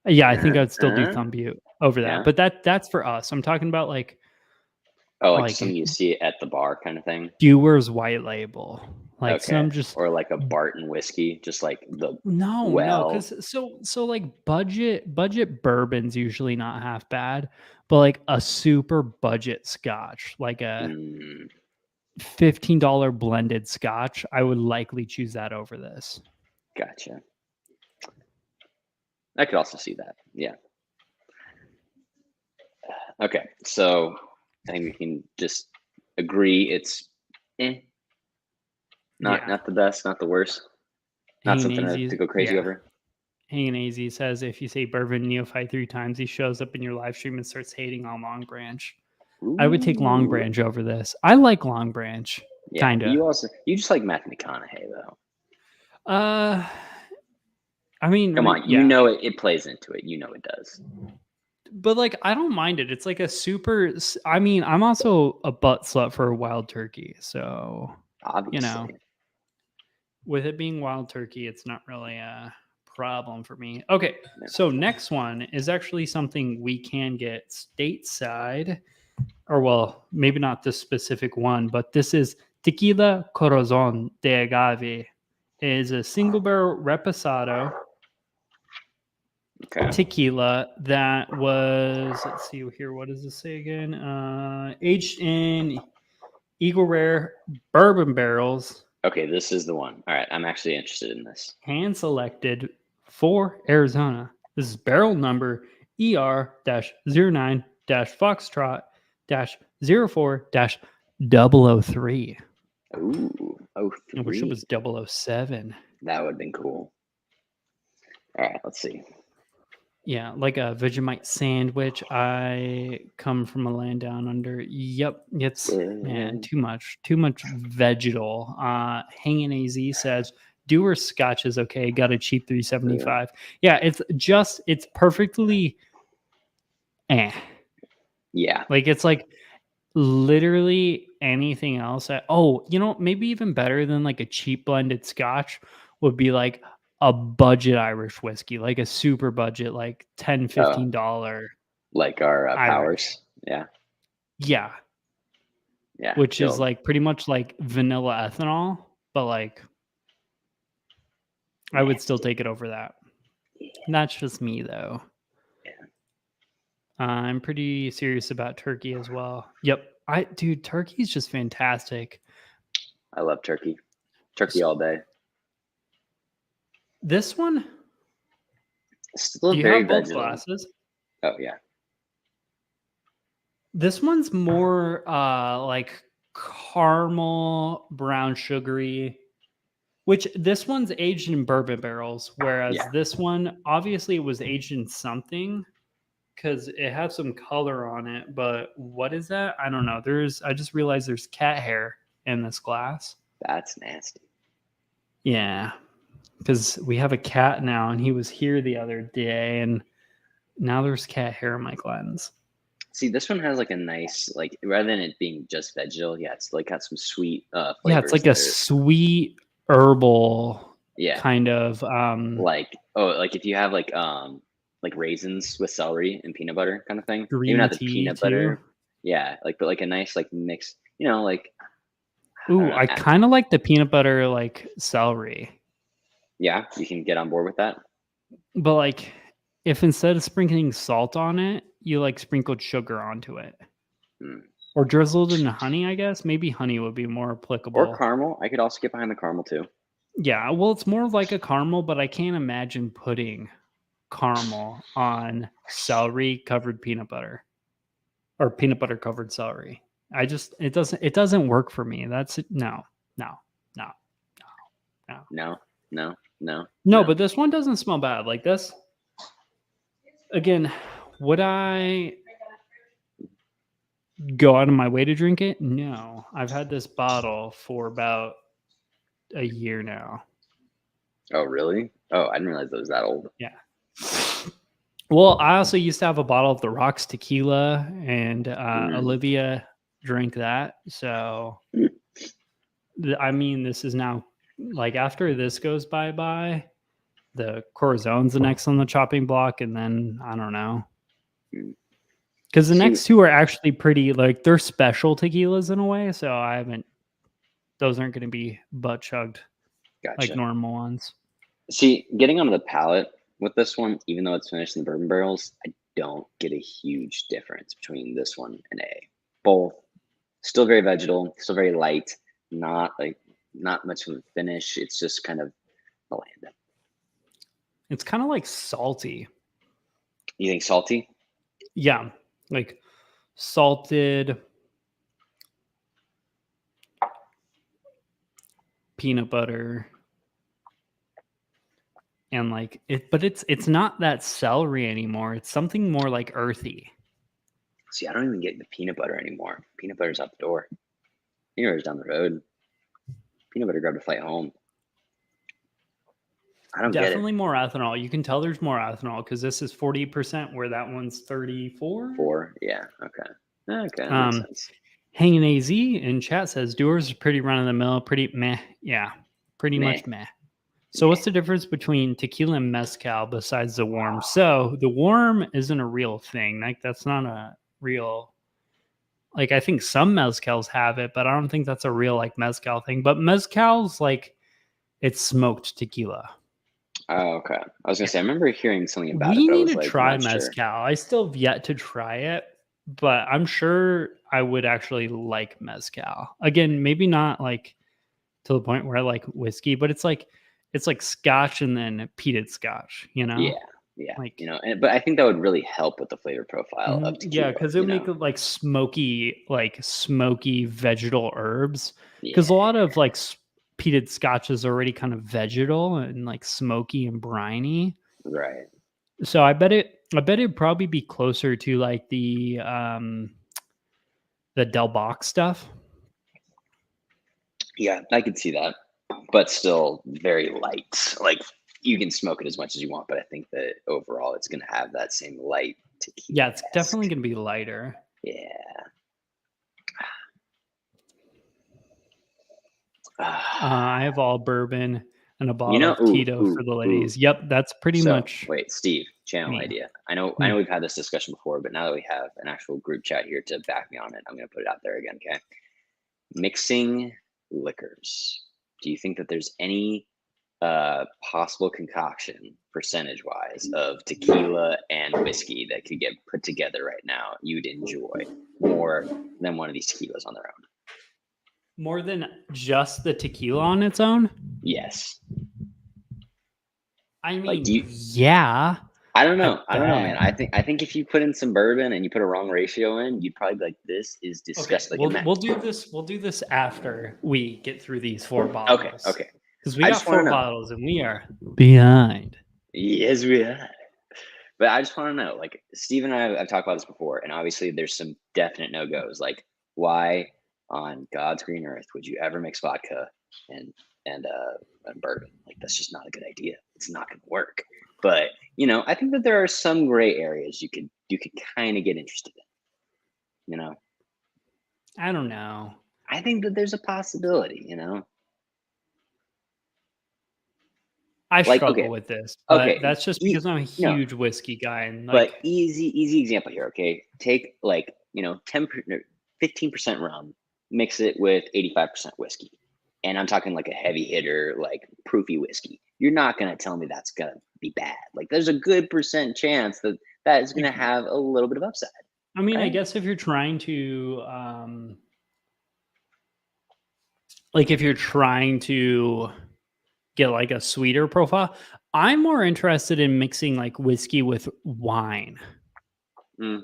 yeah, I think I'd still do Thumb Butte over that, but that's for us. I'm talking about like, like something you see at the bar kind of thing. Dewar's White Label, like some just, or like a Barton whiskey, just like the no, because so like budget bourbon's usually not half bad, but like a super budget Scotch, like a $15 blended Scotch, I would likely choose that over this. Gotcha. I could also see that. Yeah. Okay, so I think we can just agree it's not the best, not the worst, not something to go crazy over. Hanging AZ says if you say Bourbon Neophyte 3 times, he shows up in your live stream and starts hating on Long Branch. Ooh. I would take Long Branch over this. I like Long Branch. Yeah, kind of. You just like Matthew McConaughey though. I mean, come on, you know it plays into it. You know it does. But like, I don't mind it. It's like a super. I mean, I'm also a butt slut for a wild turkey, so obviously, with it being wild turkey, it's not really a problem for me. Okay, so next one is actually something we can get stateside, or well, maybe not this specific one, but this is Tequila Corazon de Agave. It is a single barrel reposado. Tequila that was, let's see here, what does this say again? Aged in Eagle Rare bourbon barrels. Okay, this is the one. All right, I'm actually interested in this. Hand selected for Arizona. This is barrel number ER-09-Foxtrot-04-003. Ooh, 03. I wish it was 007. That would have been cool. All right, let's see. Yeah, like a Vegemite sandwich. I come from a land down under. Yep, it's man, too much vegetal. Hanging AZ says Dewar Scotch is okay. Got a cheap $3.75. Yeah, it's perfectly. Yeah, like it's like literally anything else. Maybe even better than like a cheap blended Scotch would be like a budget Irish whiskey, like a super budget, like $10-15. Like our Powers. Yeah. Which is like pretty much like vanilla ethanol, but like I would still take it over that. That's just me though. Yeah. I'm pretty serious about turkey as well. Yep. Turkey's just fantastic. I love turkey. Turkey all day. This one, Still Do you very have both vegetal. glasses? Oh yeah. This one's more like caramel, brown sugary, which this one's aged in bourbon barrels, whereas Yeah. this one obviously it was aged in something because it had some color on it. But what is that? I don't know. I just realized there's cat hair in this glass. That's nasty. Yeah, because we have a cat now, and he was here the other day, and now there's cat hair in my lens. See, this one has like a nice, like rather than it being just vegetal, yeah, it's like got some sweet Yeah, it's flavors like a that are, sweet herbal yeah, kind of like like if you have like raisins with celery and peanut butter kind of thing. Maybe green not the tea peanut too. butter, yeah, like but like a nice like mix, like I don't Ooh, know, I kind of like the peanut butter like celery. yeah, you can get on board with that. But like if instead of sprinkling salt on it, you like sprinkled sugar onto it. Mm. Or drizzled in honey, I guess. Maybe honey would be more Or applicable. caramel, I could also get behind the caramel too. Yeah, well, it's more like a caramel, but I can't imagine putting caramel on celery covered peanut butter or peanut butter covered celery. It doesn't work for me. That's no, no, no, no. No, no, no, No, no. but this one doesn't smell bad. Like this. Again, would I go out of my way to drink it? No. I've had this bottle for about a year now. Oh, really? Oh, I didn't realize it was that old. Yeah. Well, I also used to have a bottle of the Rocks tequila, and Olivia drank that. So, I mean, this is now like after this goes bye, the Corazone's the next on the chopping block, and then I don't know. Because the See, next two are actually pretty, like, they're special tequilas in a way. So those aren't going to be butt chugged like gotcha. normal ones. See, getting onto the palate with this one, even though it's finished in the bourbon barrels, I don't get a huge difference between this one and A. Both still very vegetal, still very light, not much of a finish. It's just kind of bland. It's kind of like salty. You think salty? Yeah. Like salted peanut butter and like it, but it's not that celery anymore. It's something more like earthy. See, I don't even get the peanut butter anymore. Peanut butter's out the door. Peanut butter's down the road. Peanut butter grabbed a flight home. I don't get it. Definitely more ethanol. You can tell there's more ethanol because this is 40%, where that one's 34. 4, yeah, okay. Okay, that makes sense. Hanging AZ in chat says Doers is pretty run of the mill, pretty meh. Yeah, pretty Meh. much meh. So what's the difference between tequila and mezcal besides the worm? So the worm isn't a real thing. Like that's not a real, like I think some mezcals have it, but I don't think that's a real like mezcal thing. But mezcal's like it's smoked tequila. Oh, okay. I was gonna say I remember hearing something about it, We but I need was to like try not mezcal. sure. I still have yet to try it, but I'm sure I would actually like mezcal. Again, maybe not like to the point where I like whiskey, but it's like scotch and then peated scotch, Yeah, yeah. Like But I think that would really help with the flavor profile of yeah, tequila. because it would make it like smoky vegetal herbs. Because Yeah, a lot of like peated scotch is already kind of vegetal and like smoky and briny. right. So I bet it'd probably be closer to like the Del Box stuff. Yeah, I could see that, but still very light. Like you can smoke it as much as you want, but I think that overall it's gonna have that same light tequila. Yeah, it's definitely gonna be lighter. Yeah. I have all bourbon and a bottle of Ooh, Tito for ooh, the ooh. ladies. Yep, that's pretty So much wait, Steve, channel me. idea. I know we've had this discussion before, but now that we have an actual group chat here to back me on it, I'm gonna put it out there again. Okay. Mixing liquors. Do you think that there's any possible concoction percentage wise of tequila and whiskey that could get put together right now you'd enjoy more than one of these tequilas on their own? More than just the tequila on its own? Yes. I mean, Like do you yeah. I don't at know. I don't know, man. best. I think if you put in some bourbon and you put a wrong ratio in, you'd probably be like, "This is Okay, disgusting." Like a we'll mess. do this. We'll do this after we get through these 4 Okay, bottles okay. because we I got just want 4 to know. bottles and we are behind. Yes, we are. But I just want to know, like Steve and I've talked about this before, and obviously there's some definite no goes. Like, why on God's green earth would you ever mix vodka and and bourbon? Like, that's just not a good idea. It's not going to work. But I think that there are some gray areas you could kind of get interested in. I don't know. I think that there's a possibility. I Like, struggle okay, with this, but okay, that's just because I'm a no, huge whiskey guy and but like easy example here, okay? Take like, 10 no, 15% rum, mix it with 85% whiskey. And I'm talking like a heavy hitter, like proofy whiskey. You're not going to tell me that's going to be bad. Like there's a good percent chance that that is going to like have a little bit of upside, I mean, I right? guess if you're trying to like if you're trying to get like a sweeter profile, I'm more interested in mixing like whiskey with wine Mm,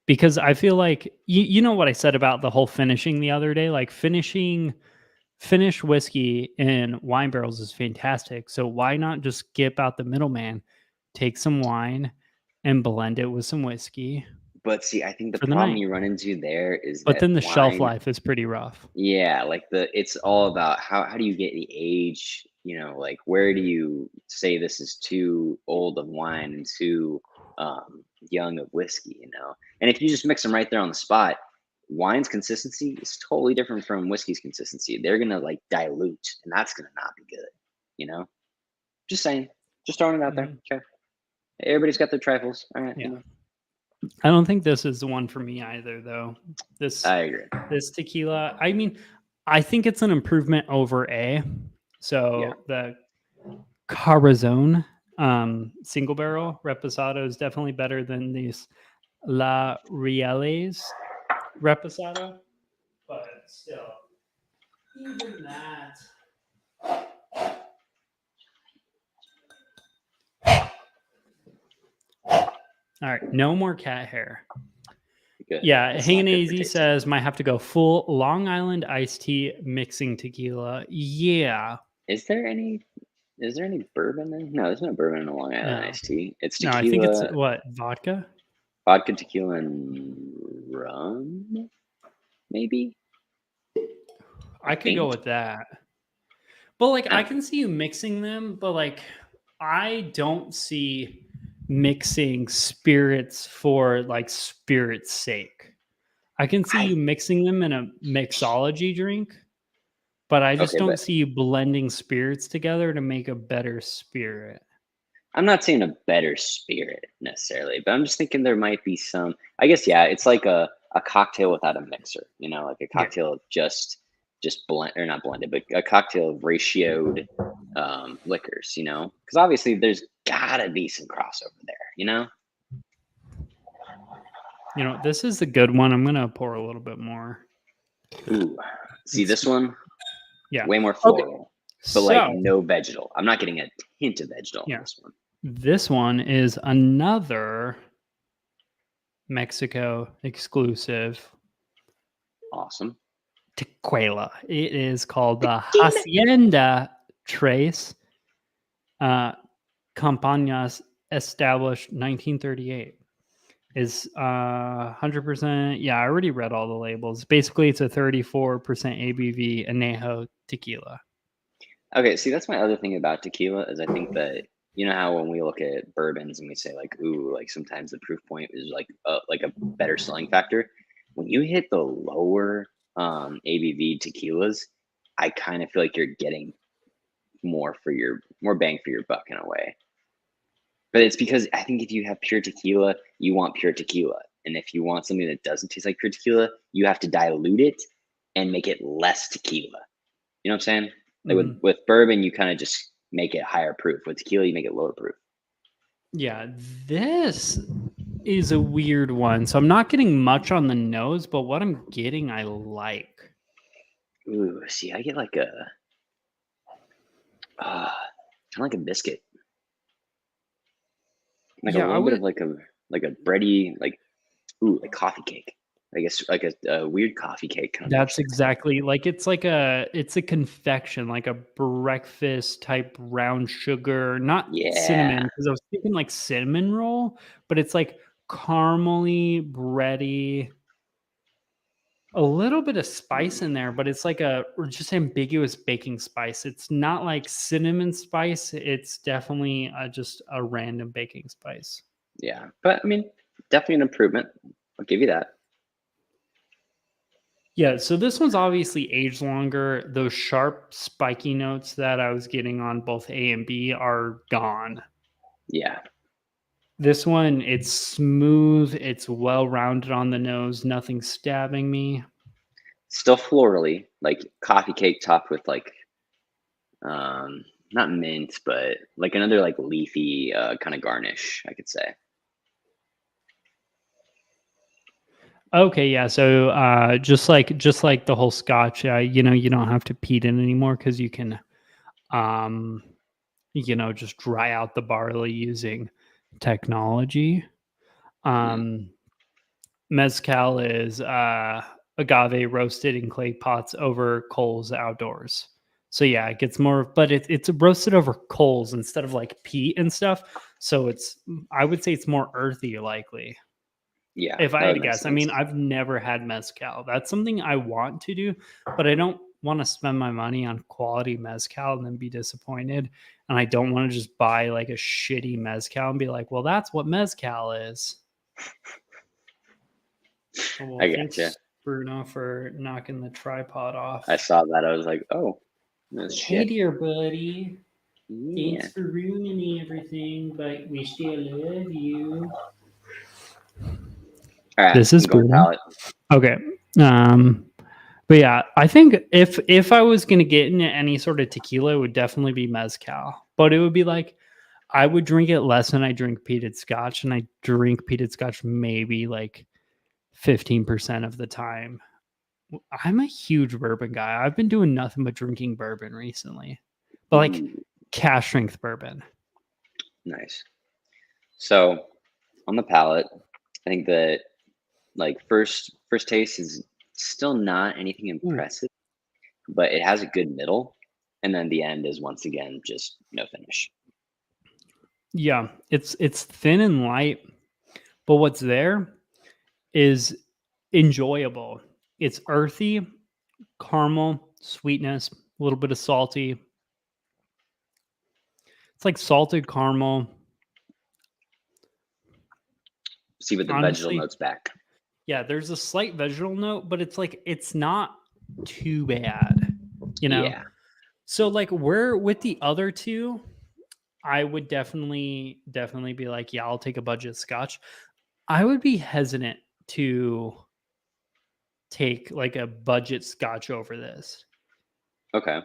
because I feel like you know what I said about the whole finishing the other day, like finishing finished whiskey in wine barrels is fantastic. So why not just skip out the middleman, take some wine and blend it with some whiskey but see, I think the for the problem night? you run into there is But that then the shelf wine. life is pretty rough. Yeah, like it's all about how do you get the age, like where do you say this is too old of wine and too young of whiskey. And if you just mix them right there on the spot, wine's consistency is totally different from whiskey's consistency. They're gonna like dilute, and that's gonna not be good, you know? Just saying. Just throwing it out there. Mhm. Okay. Everybody's got their trifles. All right, Yeah. I don't think this is the one for me either, though. This I agree. this tequila, I mean, I think it's an improvement over A. Yeah. So the Carazone single barrel Reposado is definitely better than these La Reales Reposado, but still, even that. All right, no more cat hair. Good. Yeah, That's Hanging not good for Easy tasting. says might have to go full Long Island iced tea mixing tequila. Yeah, Is there any bourbon in? No, there's no bourbon in a Long Island no, iced tea. It's no, I think it's tequila, what vodka. vodka, tequila, and rum, maybe. I I could go think. with that. But like I I don't know. can see you mixing them, but like I don't see mixing spirits for like spirit's sake. I can see I you mixing them in a mixology drink, but I just okay, don't but see you blending spirits together to make a better spirit. I'm not saying a better spirit necessarily, but I'm just thinking there might be some. I guess yeah, it's like a cocktail without a mixer. Like a Yeah. cocktail of just blend or not blended, but a cocktail of ratioed liquors. Because obviously there's gotta be some crossover there. This is a good one. I'm gonna pour a little bit more. Ooh, see It's this one, yeah. way more Okay. floral, but like So no vegetal. I'm not getting a hint of vegetal in yeah, this one. this one is another Mexico exclusive Awesome. tequila. It is called the Tequila. Hacienda Trace. Uh, Campañas established 1938. Is 100%. Yeah, I already read all the labels. Basically, it's a 34% ABV anejo tequila. Okay, see that's my other thing about tequila is I think that how when we look at bourbons and we say like ooh like sometimes the proof point is like a better selling factor. When you hit the lower ABV tequilas, I kind of feel like you're getting more bang for your buck in a way. But it's because I think if you have pure tequila, you want pure tequila. And if you want something that doesn't taste like pure tequila, you have to dilute it and make it less tequila. You know what I'm saying? Like with Mhm. with bourbon, you kind of just make it higher proof. With tequila, you make it lower proof. Yeah, this is a weird one. So I'm not getting much on the nose, but what I'm getting, I like. Ooh, see, I get like a kind of like a biscuit. like a Yeah, I little bit of would. like a bready, like like coffee cake. I guess like a weird coffee cake kind of That's texture. exactly like it's a confection, like a breakfast type brown sugar, not cinnamon, Yeah. because I was thinking like cinnamon roll, but it's like caramely, bready, a little bit of spice in Mm, there, but it's like a or just ambiguous baking spice. It's not like cinnamon spice. It's definitely just a random baking spice. yeah. But I mean, definitely an improvement. I'll give you that. Yeah, so this one's obviously aged longer. Those sharp, spiky notes that I was getting on both A and B are gone. Yeah. This one, it's smooth, it's well rounded on the nose, nothing stabbing me. Still florally, like coffee cake topped with like um not mint, but like another like leafy kind of garnish, I could say. Okay, yeah. So just like the whole Scotch, you don't have to peat it anymore because you can um just dry out the barley using technology. Mm, Um Mezcal is agave roasted in clay pots over coals outdoors. So yeah, it gets more, but it's roasted over coals instead of like peat and stuff. So I would say it's more earthy, likely. yeah, If I that had would to make guess, I mean, sense. I've never had mezcal. That's something I want to do, but I don't want to spend my money on quality mezcal and then be disappointed. And I don't want to just buy like a shitty mezcal and be like, well, that's what mezcal is. Oh, well, I gotcha. thanks, Bruno, for knocking the tripod I off. saw that. I was like, oh, no Hey, shit. dear buddy. Yeah. Thanks for ruining everything, but we still love you. All right, This is I'm going Bruno. palette. Okay. Um, but yeah, I think if I was gonna get into any sort of tequila, it would definitely be mezcal. But it would be like I would drink it less than I drink peated scotch, and I drink peated scotch maybe like 15% of the time. I'm a huge bourbon guy. I've been doing nothing but drinking bourbon recently, but like Ooh, cash strength bourbon. nice. So on the palate, I think that like first taste is still not anything Ooh. impressive, but it has a good middle, and then the end is once again just no finish. Yeah, it's thin and light, but what's there is enjoyable. It's earthy, caramel, sweetness, a little bit of salty. It's like salted caramel. See with the vegetal Honestly, notes back. yeah, there's a slight vegetal note, but it's like it's not too bad, you know. Yeah. So like where with the other two, I would definitely be like, yeah, I'll take a budget scotch. I would be hesitant to take like a budget scotch over this. Okay.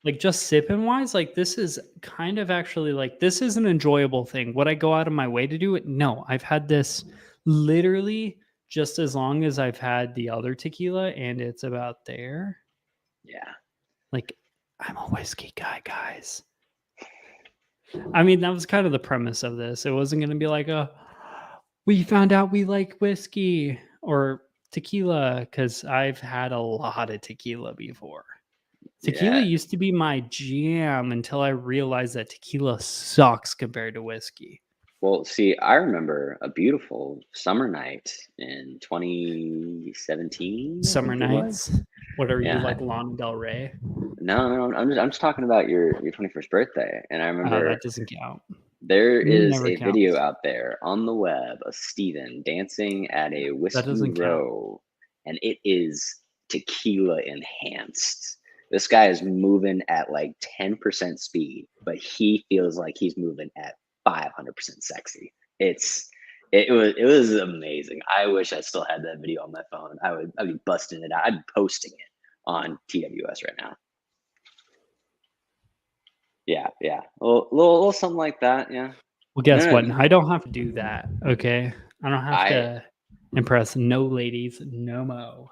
Like just sipping wise, like this is kind of actually like this is an enjoyable thing. Would I go out of my way to do it? No. I've had this literally just as long as I've had the other tequila, and it's about there. Yeah. Like I'm a whiskey guy, guys. I mean, that was kind of the premise of this. It wasn't going to be like a we found out we like whiskey or tequila because I've had a lot of tequila before. Tequila Yeah. used to be my jam until I realized that tequila sucks compared to whiskey. Well, see, I remember a beautiful summer night in 2017, I Summer think it was. nights. What are you Yeah. like, Lana Del Rey? No, I'm just talking about your 21st birthday. And I remember That doesn't count. there is Never a video counts. out there on the web of Steven dancing at a That whiskey doesn't count. row, and it is tequila enhanced. This guy is moving at like 10% speed, but he feels like he's moving at 500% sexy. It was amazing. I wish I still had that video on my phone. I'd be busting it out. I'd be posting it on TWS right now. Yeah, yeah. A little something like that. Yeah. Well, No, guess no, what? I don't have to do that. Okay. I don't have I to impress no ladies, no mo.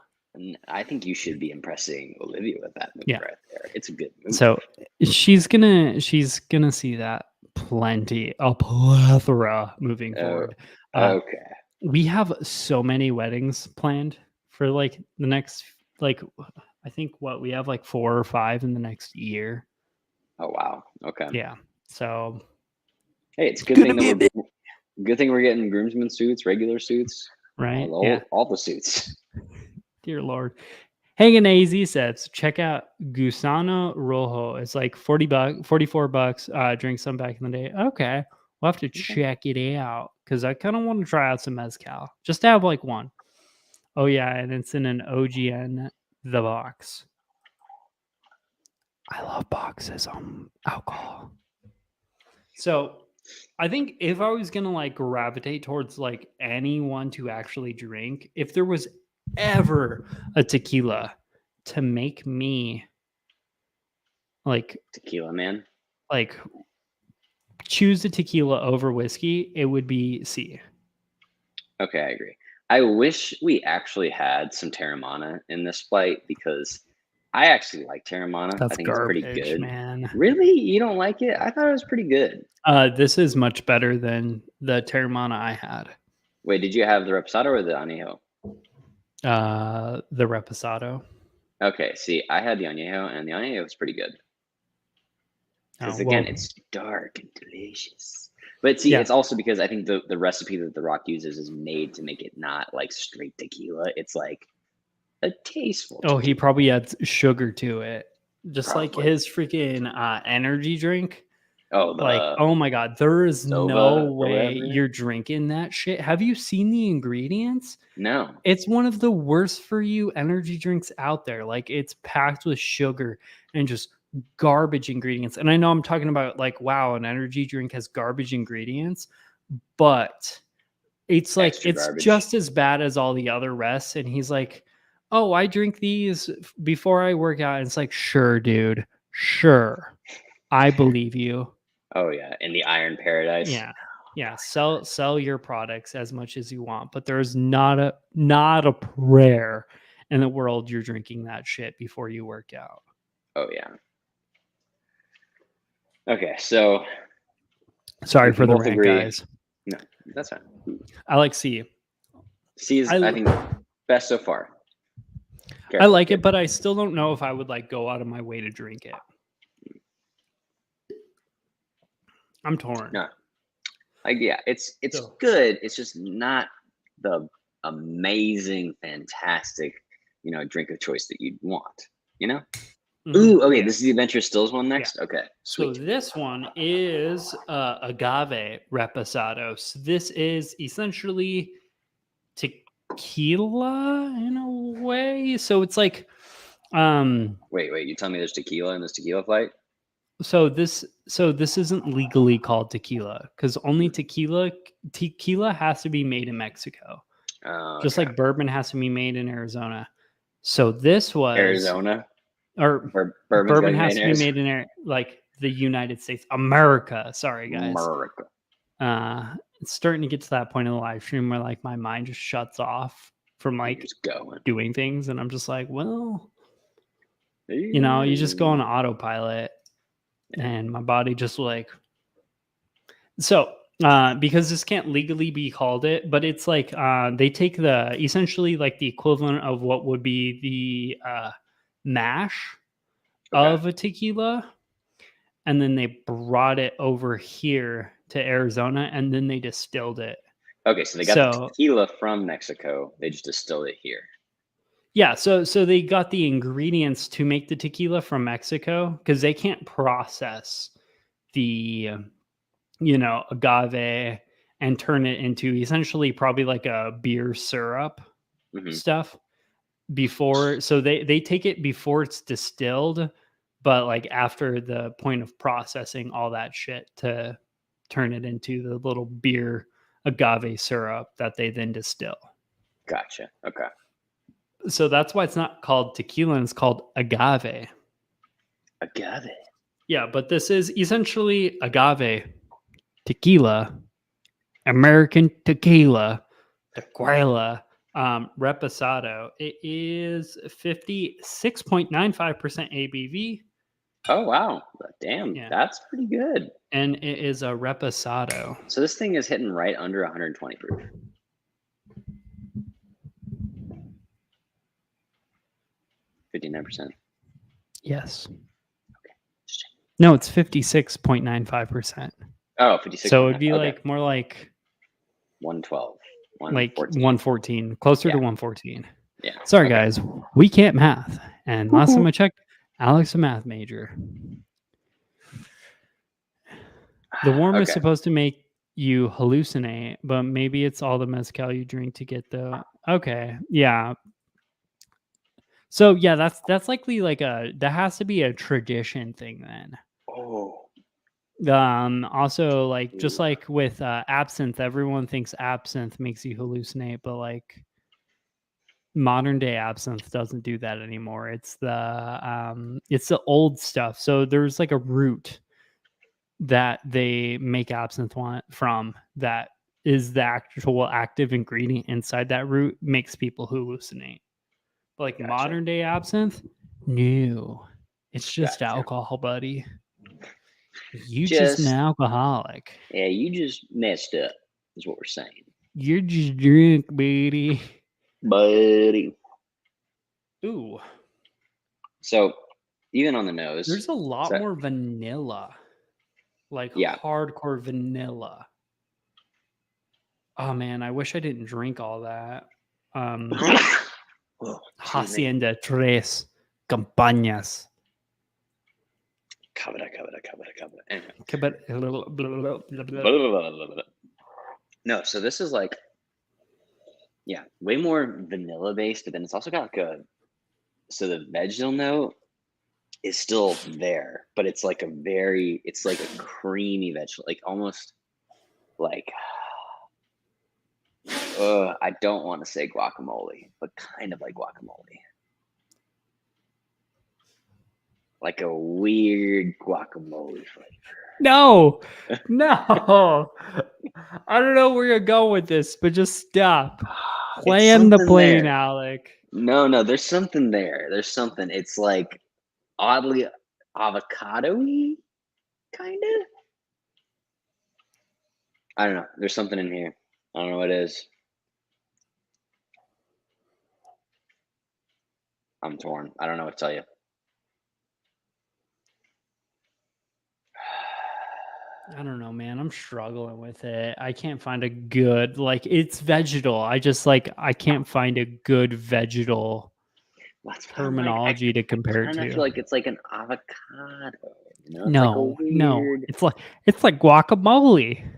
I think you should be impressing Olivia with that move Yeah. right there. It's a good move. So she's gonna see that. a plethora moving Oh, forward. okay. We have so many weddings planned for like the next, like, I think we have like 4 or 5 in the next year. Oh wow. Okay. Yeah. So Hey, it's a it's gonna be a bit, good thing we're getting groomsmen suits, regular suits, right? Yeah. all the suits. Dear Lord. Hagen AZ says, check out Gusano Rojo. It's like $40, $44. Drink some back in the day. Okay. We'll have to check it out because I kind of want to try out some mezcal. Just to have like one. Oh yeah, and it's in an OGN the box. I love boxes on alcohol. So I think if I was gonna like gravitate towards like anyone to actually drink, if there was ever a tequila to make me like Tequila man. like choose the tequila over whiskey, it would be C. Okay, I agree. I wish we actually had some Terramana in this flight because I actually like Terramana. I That's think it's pretty garbage, good. man. Really? You don't like it? I thought it was pretty good. This is much better than the Terramana I had. Wait, did you have the Reposado or the Añejo? The Reposado. Okay, see, I had the Añejo, and the Añejo was pretty good. Because again, it's dark and delicious. But see, it's also because I think the recipe that The Rock uses is made to make it not like straight tequila. It's like a tasteful tequila. He probably adds sugar to it. Just Probably. like his freaking energy drink. Oh, like, oh my God, there is no way you're drinking that shit. Have you seen the ingredients? No. It's one of the worst for you energy drinks out there. Like, it's packed with sugar and just garbage ingredients. And I know I'm talking about like, wow, an energy drink has garbage ingredients, but it's like it's just as bad as all the other rests. And he's like, oh, I drink these before I work out. And it's like, sure, dude, sure, I believe you. Oh yeah, in the Iron Paradise. Yeah, sell your products as much as you want, but there's not a prayer in the world you're drinking that shit before you work out. Oh yeah. Okay, so sorry for the rant, guys. No, that's fine. I like C. C is I think best so far. Careful, I like it, but I still don't know if I would like go out of my way to drink it. I'm torn. No. Yeah, it's good. It's just not the amazing, fantastic, drink of choice that you'd want, Mm-hmm. Ooh, okay. Yeah. This is the Adventurous Stills one next. Yeah. Okay, sweet. So this one is Agave Reposados. This is essentially tequila in a way. So it's like, wait. You tell me there's tequila in this tequila flight? So this isn't legally called tequila because only tequila has to be made in Mexico. Just like bourbon has to be made in Arizona. So this was Arizona, or bourbon has to be made in like the United States, America. Sorry, guys. America. It's starting to get to that point in the live stream where like my mind just shuts off from like doing things, and I'm just like, well, you just go on autopilot. And my body just like because this can't legally be called it, but it's like they take essentially like the equivalent of what would be the mash of a tequila, and then they brought it over here to Arizona, and then they distilled it. Okay, so they got the tequila from Mexico, they just distilled it here. Yeah, so they got the ingredients to make the tequila from Mexico because they can't process the, agave and turn it into essentially probably like a beer syrup stuff before. So they take it before it's distilled, but like after the point of processing all that shit to turn it into the little beer agave syrup that they then distill. Gotcha. Okay. So that's why it's not called tequila, it's called agave. Agave. Yeah, but this is essentially agave tequila, American tequila reposado. It is 56.95% ABV. Oh wow, damn, Yeah. that's pretty good. And it is a Reposado. So this thing is hitting right under 120 proof. 59%. Yes. Okay. Just check. No, it's 56.95%. Oh, 56. So it'd be Okay. like more like 112. like 114. 114, closer Yeah. to 114. Yeah. Sorry, Okay. guys. We can't math. And last time I checked, Alex a math major. The worm is Okay. supposed to make you hallucinate, but maybe it's all the mezcal you drink to get the okay. Yeah. So yeah, that's likely like that has to be a tradition thing then. Oh. Also like just Ooh. like with absinthe, everyone thinks absinthe makes you hallucinate, but like modern day absinthe doesn't do that anymore. It's the old stuff. So there's like a root that they make absinthe from that is the actual active ingredient inside that root makes people hallucinate. But like Gotcha. modern day absinthe, no. It's just Gotcha. alcohol, buddy. You just an alcoholic. Yeah, you just messed up, is what we're saying. You're just drunk, buddy. Buddy. Ooh. So even on the nose. There's a lot more vanilla. Like hardcore vanilla. Oh man, I wish I didn't drink all that. Hacienda Trace Campañas. No, so this is like, yeah, way more vanilla based, but then it's also got like so the vegetal note is still there, but it's like it's like a creamy vegetable, like almost like, I don't want to say guacamole, but kind of like guacamole. Like a weird guacamole flavor. No. I don't know where you're going with this, but just stop. Land the plane, there. Alec. No, there's something there. There's something. It's like oddly avocado-y, kind of. I don't know. There's something in here. I don't know what it is. I'm torn. I don't know what to tell you. I don't know, man. I'm struggling with it. I can't find a good, like, it's vegetal. I can't find a good vegetal terminology to compare it to. I feel like it's like an avocado. You know? It's no, like weird... no. It's like guacamole.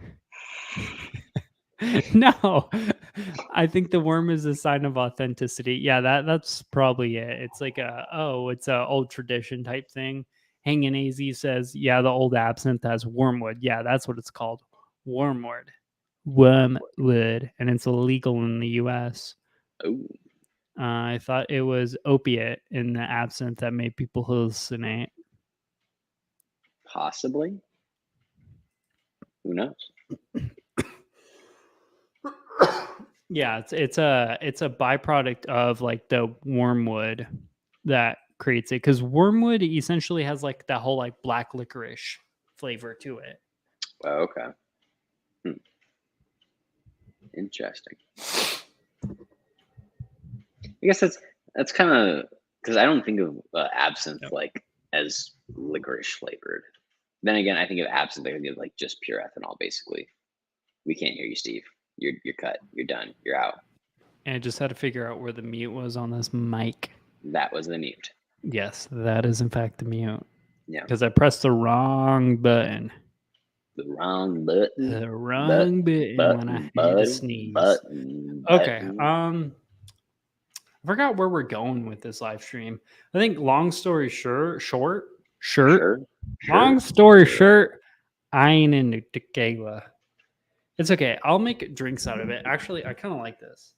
No, I think the worm is a sign of authenticity. Yeah, that's probably it. It's like it's a old tradition type thing. Hanging AZ says, yeah, the old absinthe has wormwood. Yeah, that's what it's called. Wormwood. Wormwood. And it's illegal in the US. Oh. I thought it was opiate in the absinthe that made people hallucinate. Possibly. Who knows? Yeah, it's a byproduct of like the wormwood that creates it, because wormwood essentially has like that whole like black licorice flavor to it. Oh, okay. Interesting. I guess that's kind of because I don't think of absinthe like as licorice flavored. Then again, I think of absinthe as like just pure ethanol. Basically, we can't hear you, Steve. You're cut. You're done. You're out. And I just had to figure out where the mute was on this mic. That was the mute. Yes, that is in fact the mute. Yeah. Because I pressed the wrong button. The wrong button. The wrong button when I had to sneeze. Okay. I forgot where we're going with this live stream. I think long story short. Long story short, I ain't into tequila. It's okay. I'll make drinks out of it. Actually, I kind of like this.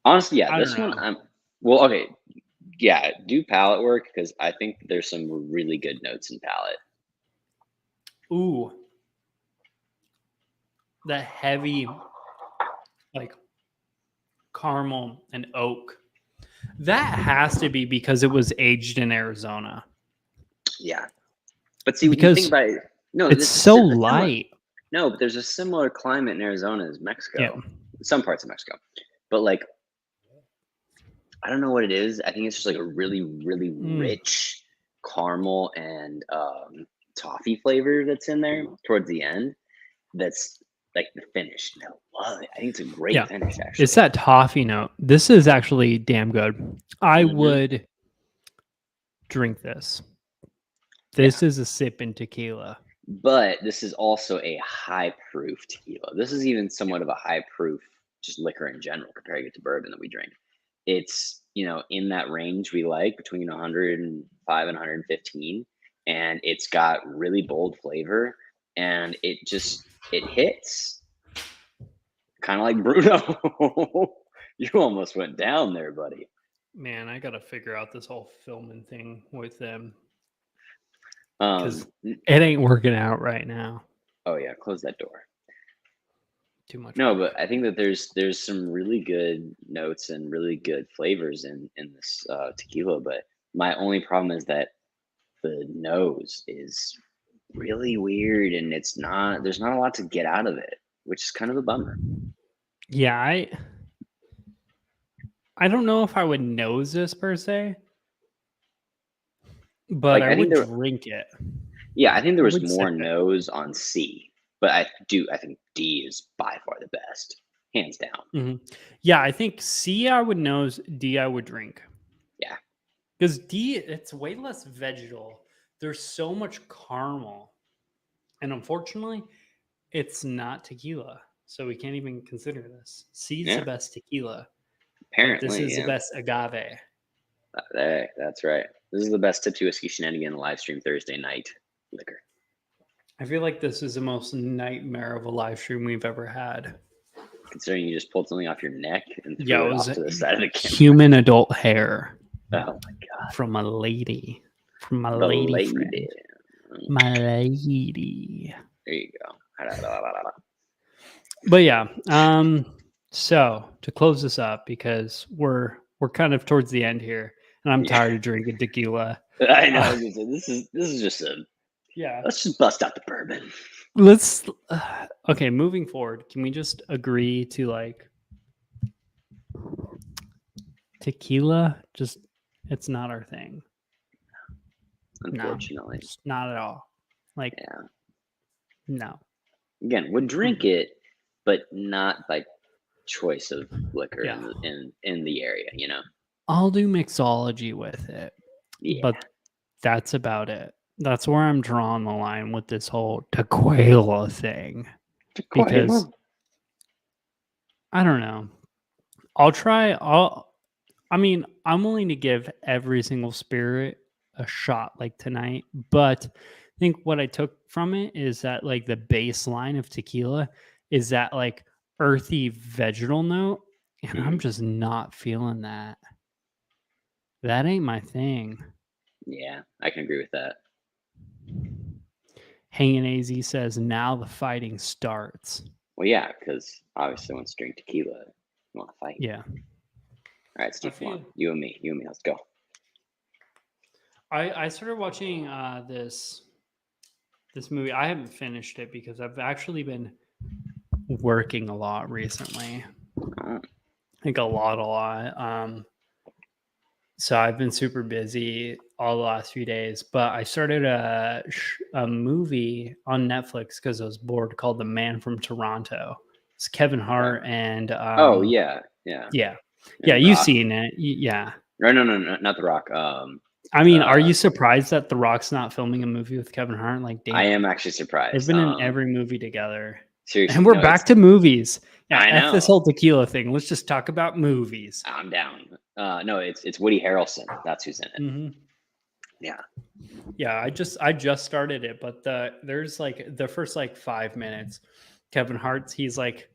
Honestly, yeah, this one okay. Yeah, do palate work because I think there's some really good notes in palate. Ooh. The heavy, like, caramel and oak. That has to be because it was aged in Arizona. Yeah. But see, when you think because about it, no, it's it's so a similar. light. No, but there's a similar climate in Arizona as Yeah. Mexico. Some parts of Mexico. But like, I don't know what it is. I think it's just like a really, really Mm. rich caramel and toffee flavor that's in there towards the end. That's like the finish. And I love it. I think it's a great Yeah. finish, It's actually. that toffee note. This is actually damn good. I Hmm. would drink this. Yeah. This is a sip in tequila. But this is also a high proof tequila. This is even somewhat of a high proof just liquor in general, comparing it to bourbon that we drink. It's, in that range we like between 105 and 115. And it's got really bold flavor and it hits kind of like Bruno. You almost went down there, buddy. Man, I gotta figure out this whole filming thing with them because N- it ain't working out right now. oh yeah, close that door. Too much No, work. but I think that there's some really good notes and really good flavors in this tequila. But my only problem is that the nose is really weird, and there's not a lot to get out of it, which is kind of a bummer. Yeah, I don't know if I would nose this per se, but Like I I think would there, drink it. yeah, I think there I was would more sip it. nose on C, but I think D is by far the best, hands down. Mhm. Yeah, I think C I would nose, D I would drink. Yeah. Because D, it's way less vegetal. There's so much caramel. And unfortunately, it's not tequila. So we can't even consider this. C is the Yeah, best tequila, but this apparently, is the yeah. best agave. That's right. This is the best Tipsy Whiskey Shenanigan live stream Thursday night liquor. I feel like this is the most nightmare of a live stream we've ever had. Considering you just pulled something off your neck and Yeah, threw it it was off to the side of the camera. human adult hair Oh my god. from a lady. From my The lady lady. friend. My lady. There you go. But yeah, so to close this up, because we're kind of towards the end here, and I'm Yeah. tired of drinking tequila. I know. I was gonna say, this is just Yeah. let's just bust out the bourbon. Let's okay, moving forward, can we just agree to like tequila? Just it's not our thing. Unfortunately. No, not at all. Like, Yeah. no. Again, would drink it, but not by choice of liquor Yeah. in the area, I'll do mixology with it, Yeah. but that's about it. That's where I'm drawing the line with this whole tequila thing. Because I don't know. I'm willing to give every single spirit a shot like tonight, but I think what I took from it is that like the baseline of tequila is that like earthy vegetal note, and I'm just not feeling that. That ain't my thing. Yeah, I can agree with that. Hanging AZ says now the fighting starts. Well, yeah, because obviously once you drink tequila, you want to fight. Yeah. All right, Steve, come on. You and me, let's go. I started watching this movie. I haven't finished it because I've actually been working a lot recently. Oh. Like a lot. So I've been super busy all the last few days, but I started a movie on Netflix because I was bored called The Man from Toronto. It's Kevin Hart and oh yeah. You've seen it. Yeah. No, not The Rock. I mean, are you surprised that The Rock's not filming a movie with Kevin Hart? Like, damn. I am actually surprised. They've been in every movie together. Seriously. And we're back to movies. Yeah, I know. this whole tequila thing. Let's just talk about movies. I'm down. No, it's Woody Harrelson. That's who's in it. Mm-hmm. Yeah. Yeah, I just started it, but there's like the first like 5 minutes, Kevin Hart's he's like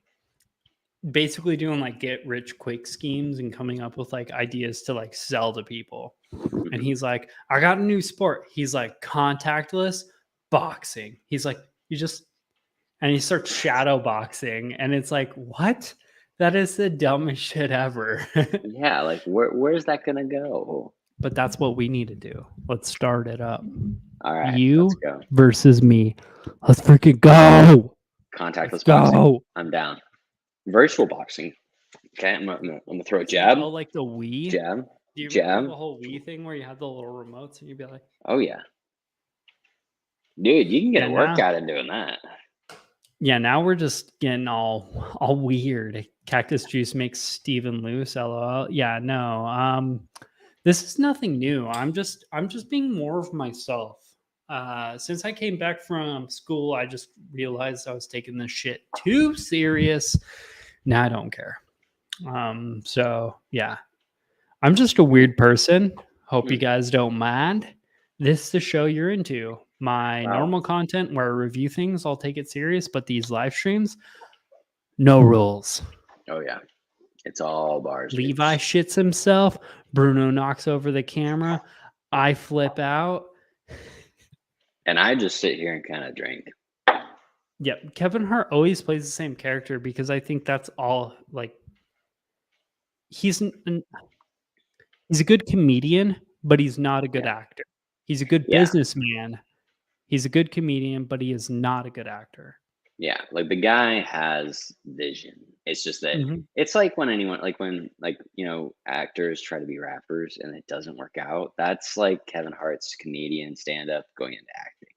basically doing like get rich quick schemes and coming up with like ideas to like sell to people. And he's like, I got a new sport. He's like contactless boxing. He's like, and he starts shadow boxing, and it's like, what? That is the dumbest shit ever. Yeah, like where's that gonna go? but that's what we need to do. Let's start it up. All right, You let's go. versus me. Let's freaking go. Contactless Let's boxing. go. I'm down. Virtual boxing. Okay, I'm gonna throw a jab. Oh, like the Wii. Jab. Do you Jab. remember the whole Wii thing where you had the little remotes and you'd be like, oh yeah, dude, you can get Yeah, a now- workout in doing that. yeah, now we're just getting all weird. Cactus juice makes Steven loose. LOL. Yeah, no. This is nothing new. I'm just being more of myself. Since I came back from school, I just realized I was taking this shit too serious. Now I don't care. So yeah, I'm just a weird person. Hope you guys don't mind. This is the show you're into. My Wow. normal content where I review things, I'll take it serious, but these live streams, no rules. Oh yeah, it's all bars. Levi shits himself. Bruno knocks over the camera. I flip out. And I just sit here and kind of drink. Yep. Kevin Hart always plays the same character because I think that's all like he's a good comedian, but he's not a good actor. He's a good businessman. He's a good comedian, but he is not a good actor. Yeah, like the guy has vision. It's just that it's like when anyone, like when, like, you know, actors try to be rappers and it doesn't work out. That's like Kevin Hart's comedian stand up going into acting.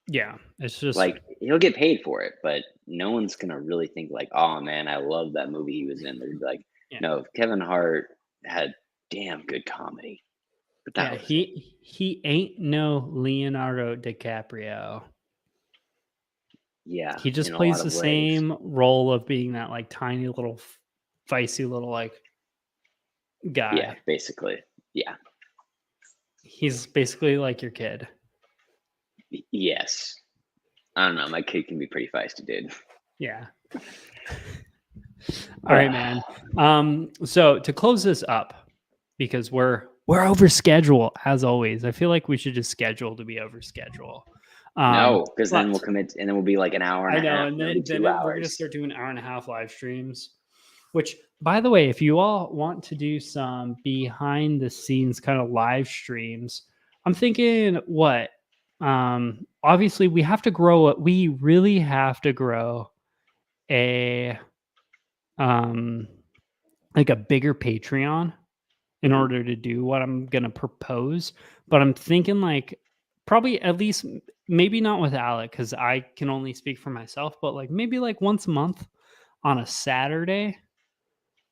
Yeah, it's just Like he'll get paid for it, but no one's gonna really think like, oh man, I love that movie he was in. They'd be like, no, Kevin Hart had damn good comedy. But that was he ain't no Leonardo DiCaprio. Yeah, he just plays the same role of being that like tiny little feisty little like guy. Yeah, basically. Yeah, he's basically like your kid. Yes. I don't know. My kid can be pretty feisty, dude. Yeah. All right, man. So to close this up, because we're over schedule as always. I feel like we should just schedule to be over schedule. No, because then we'll commit, and then we'll be like an hour and a half. And then we're gonna start doing 1.5 hour live streams. Which, by the way, if you all want to do some behind the scenes kind of live streams, I'm thinking what? Obviously, we have to grow. We really have to grow a like a bigger Patreon in order to do what I'm gonna propose. But I'm thinking like probably at least maybe not with Alec because I can only speak for myself, but like maybe like once a month on a Saturday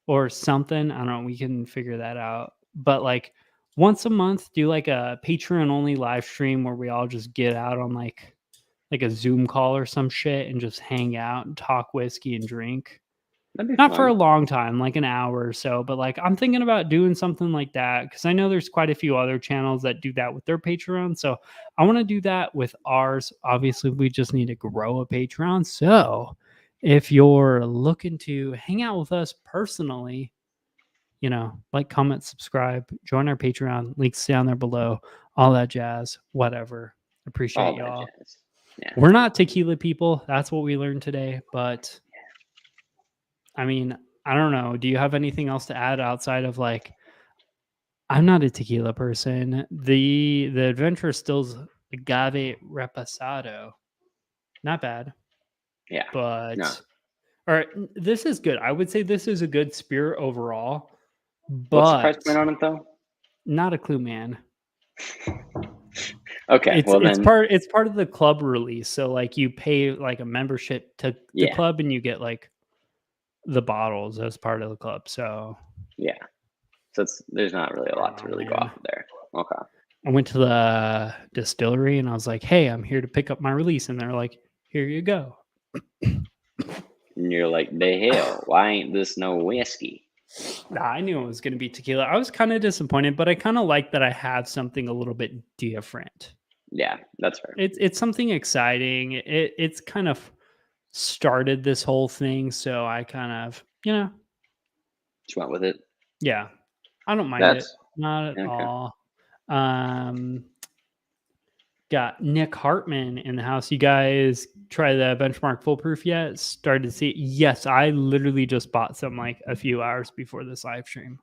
or something. I don't know. We can figure that out. But like once a month, do like a Patreon only live stream where we all just get out on like a Zoom call or some shit and just hang out and talk whiskey and drink. Not for a long time, like an hour or so, but like I'm thinking about doing something like that because I know there's quite a few other channels that do that with their Patreon. So I want to do that with ours. Obviously, we just need to grow a Patreon. So if you're looking to hang out with us personally, you know, like, comment, subscribe, join our Patreon. Links down there below, all that jazz, whatever. Appreciate y'all. Yeah. We're not tequila people. That's what we learned today. But I mean, I don't know. Do you have anything else to add outside of like, I'm not a tequila person. The adventure still's Agave Reposado. Not bad. Yeah. But all right, this is good. I would say this is a good spirit overall. But what's the price point on it though? Not a clue, man. Okay, it's part of the club release. So like you pay like a membership to the club and you get like the bottles as part of the club. So yeah, so there's not really a lot to really go off of there. Okay. I went to the distillery and I was like, hey, I'm here to pick up my release, and they're like, here you go. And you're like, the hell, why ain't this no whiskey? Nah, I knew it was going to be tequila. I was kind of disappointed, but I kind of like that I have something a little bit different. Yeah, that's fair. It's something exciting. It's kind of started this whole thing, so I kind of, you know, just went with it. Yeah, I don't mind it. Not at all. Got Nick Hartman in the house. You guys try the Benchmark Foolproof yet? Started to see it? Yes, I literally just bought some like a few hours before this live stream.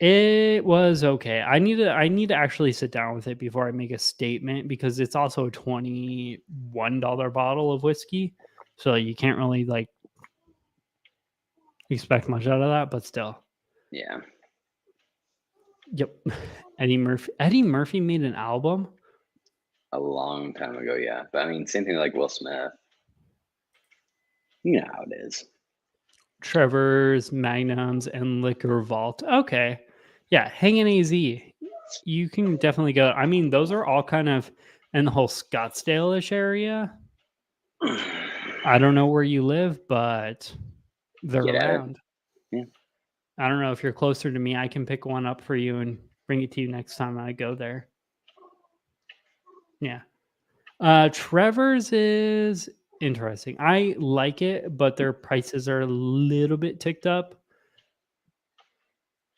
It was okay. I need to actually sit down with it before I make a statement, because it's also a $21 bottle of whiskey. So you can't really like expect much out of that, but still. Yeah. Yep. Eddie Murphy made an album. A long time ago, yeah. But I mean, same thing like Will Smith. You know how it is. Trevor's, Magnums, and Liquor Vault. Okay. Yeah, Hanging AZ. You can definitely go. I mean, those are all kind of in the whole Scottsdale-ish area. I don't know where you live, but they're Get at it. around. Yeah. I don't know if you're closer to me. I can pick one up for you and bring it to you next time I go there. Yeah. Trevor's is interesting. I like it, but their prices are a little bit ticked up.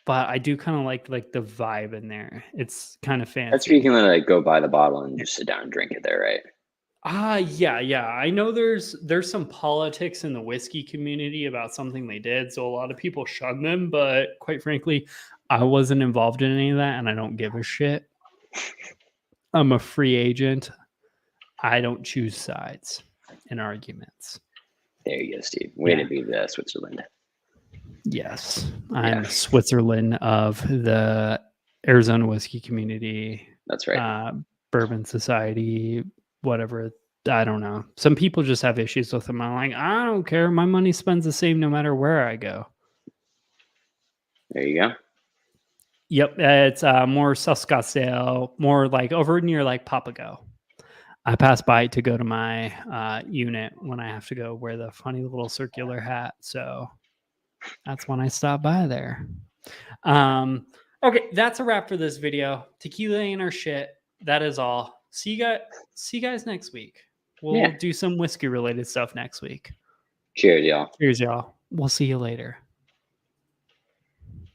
But I do kind of like the vibe in there. It's kind of That's where you fancy. can like go buy the bottle and just sit down and drink it there, right? Yeah. I know there's some politics in the whiskey community about something they did, so a lot of people shun them, but quite frankly, I wasn't involved in any of that and I don't give a shit. I'm a free agent. I don't choose sides in arguments. There you go, Steve. Way to be the Switzerland. Yes. I'm Switzerland of the Arizona whiskey community. That's right. Bourbon Society, whatever. I don't know. Some people just have issues with them. I'm like, I don't care. My money spends the same no matter where I go. There you go. Yep. It's more South Scottsdale, more like over near like Papago. I pass by to go to my unit when I have to go wear the funny little circular hat. So that's when I stop by there. Okay, that's a wrap for this video. Tequila ain't our shit. That is all. See you guys next week. We'll do some whiskey related stuff next week. Cheers, y'all. Cheers, y'all. We'll see you later.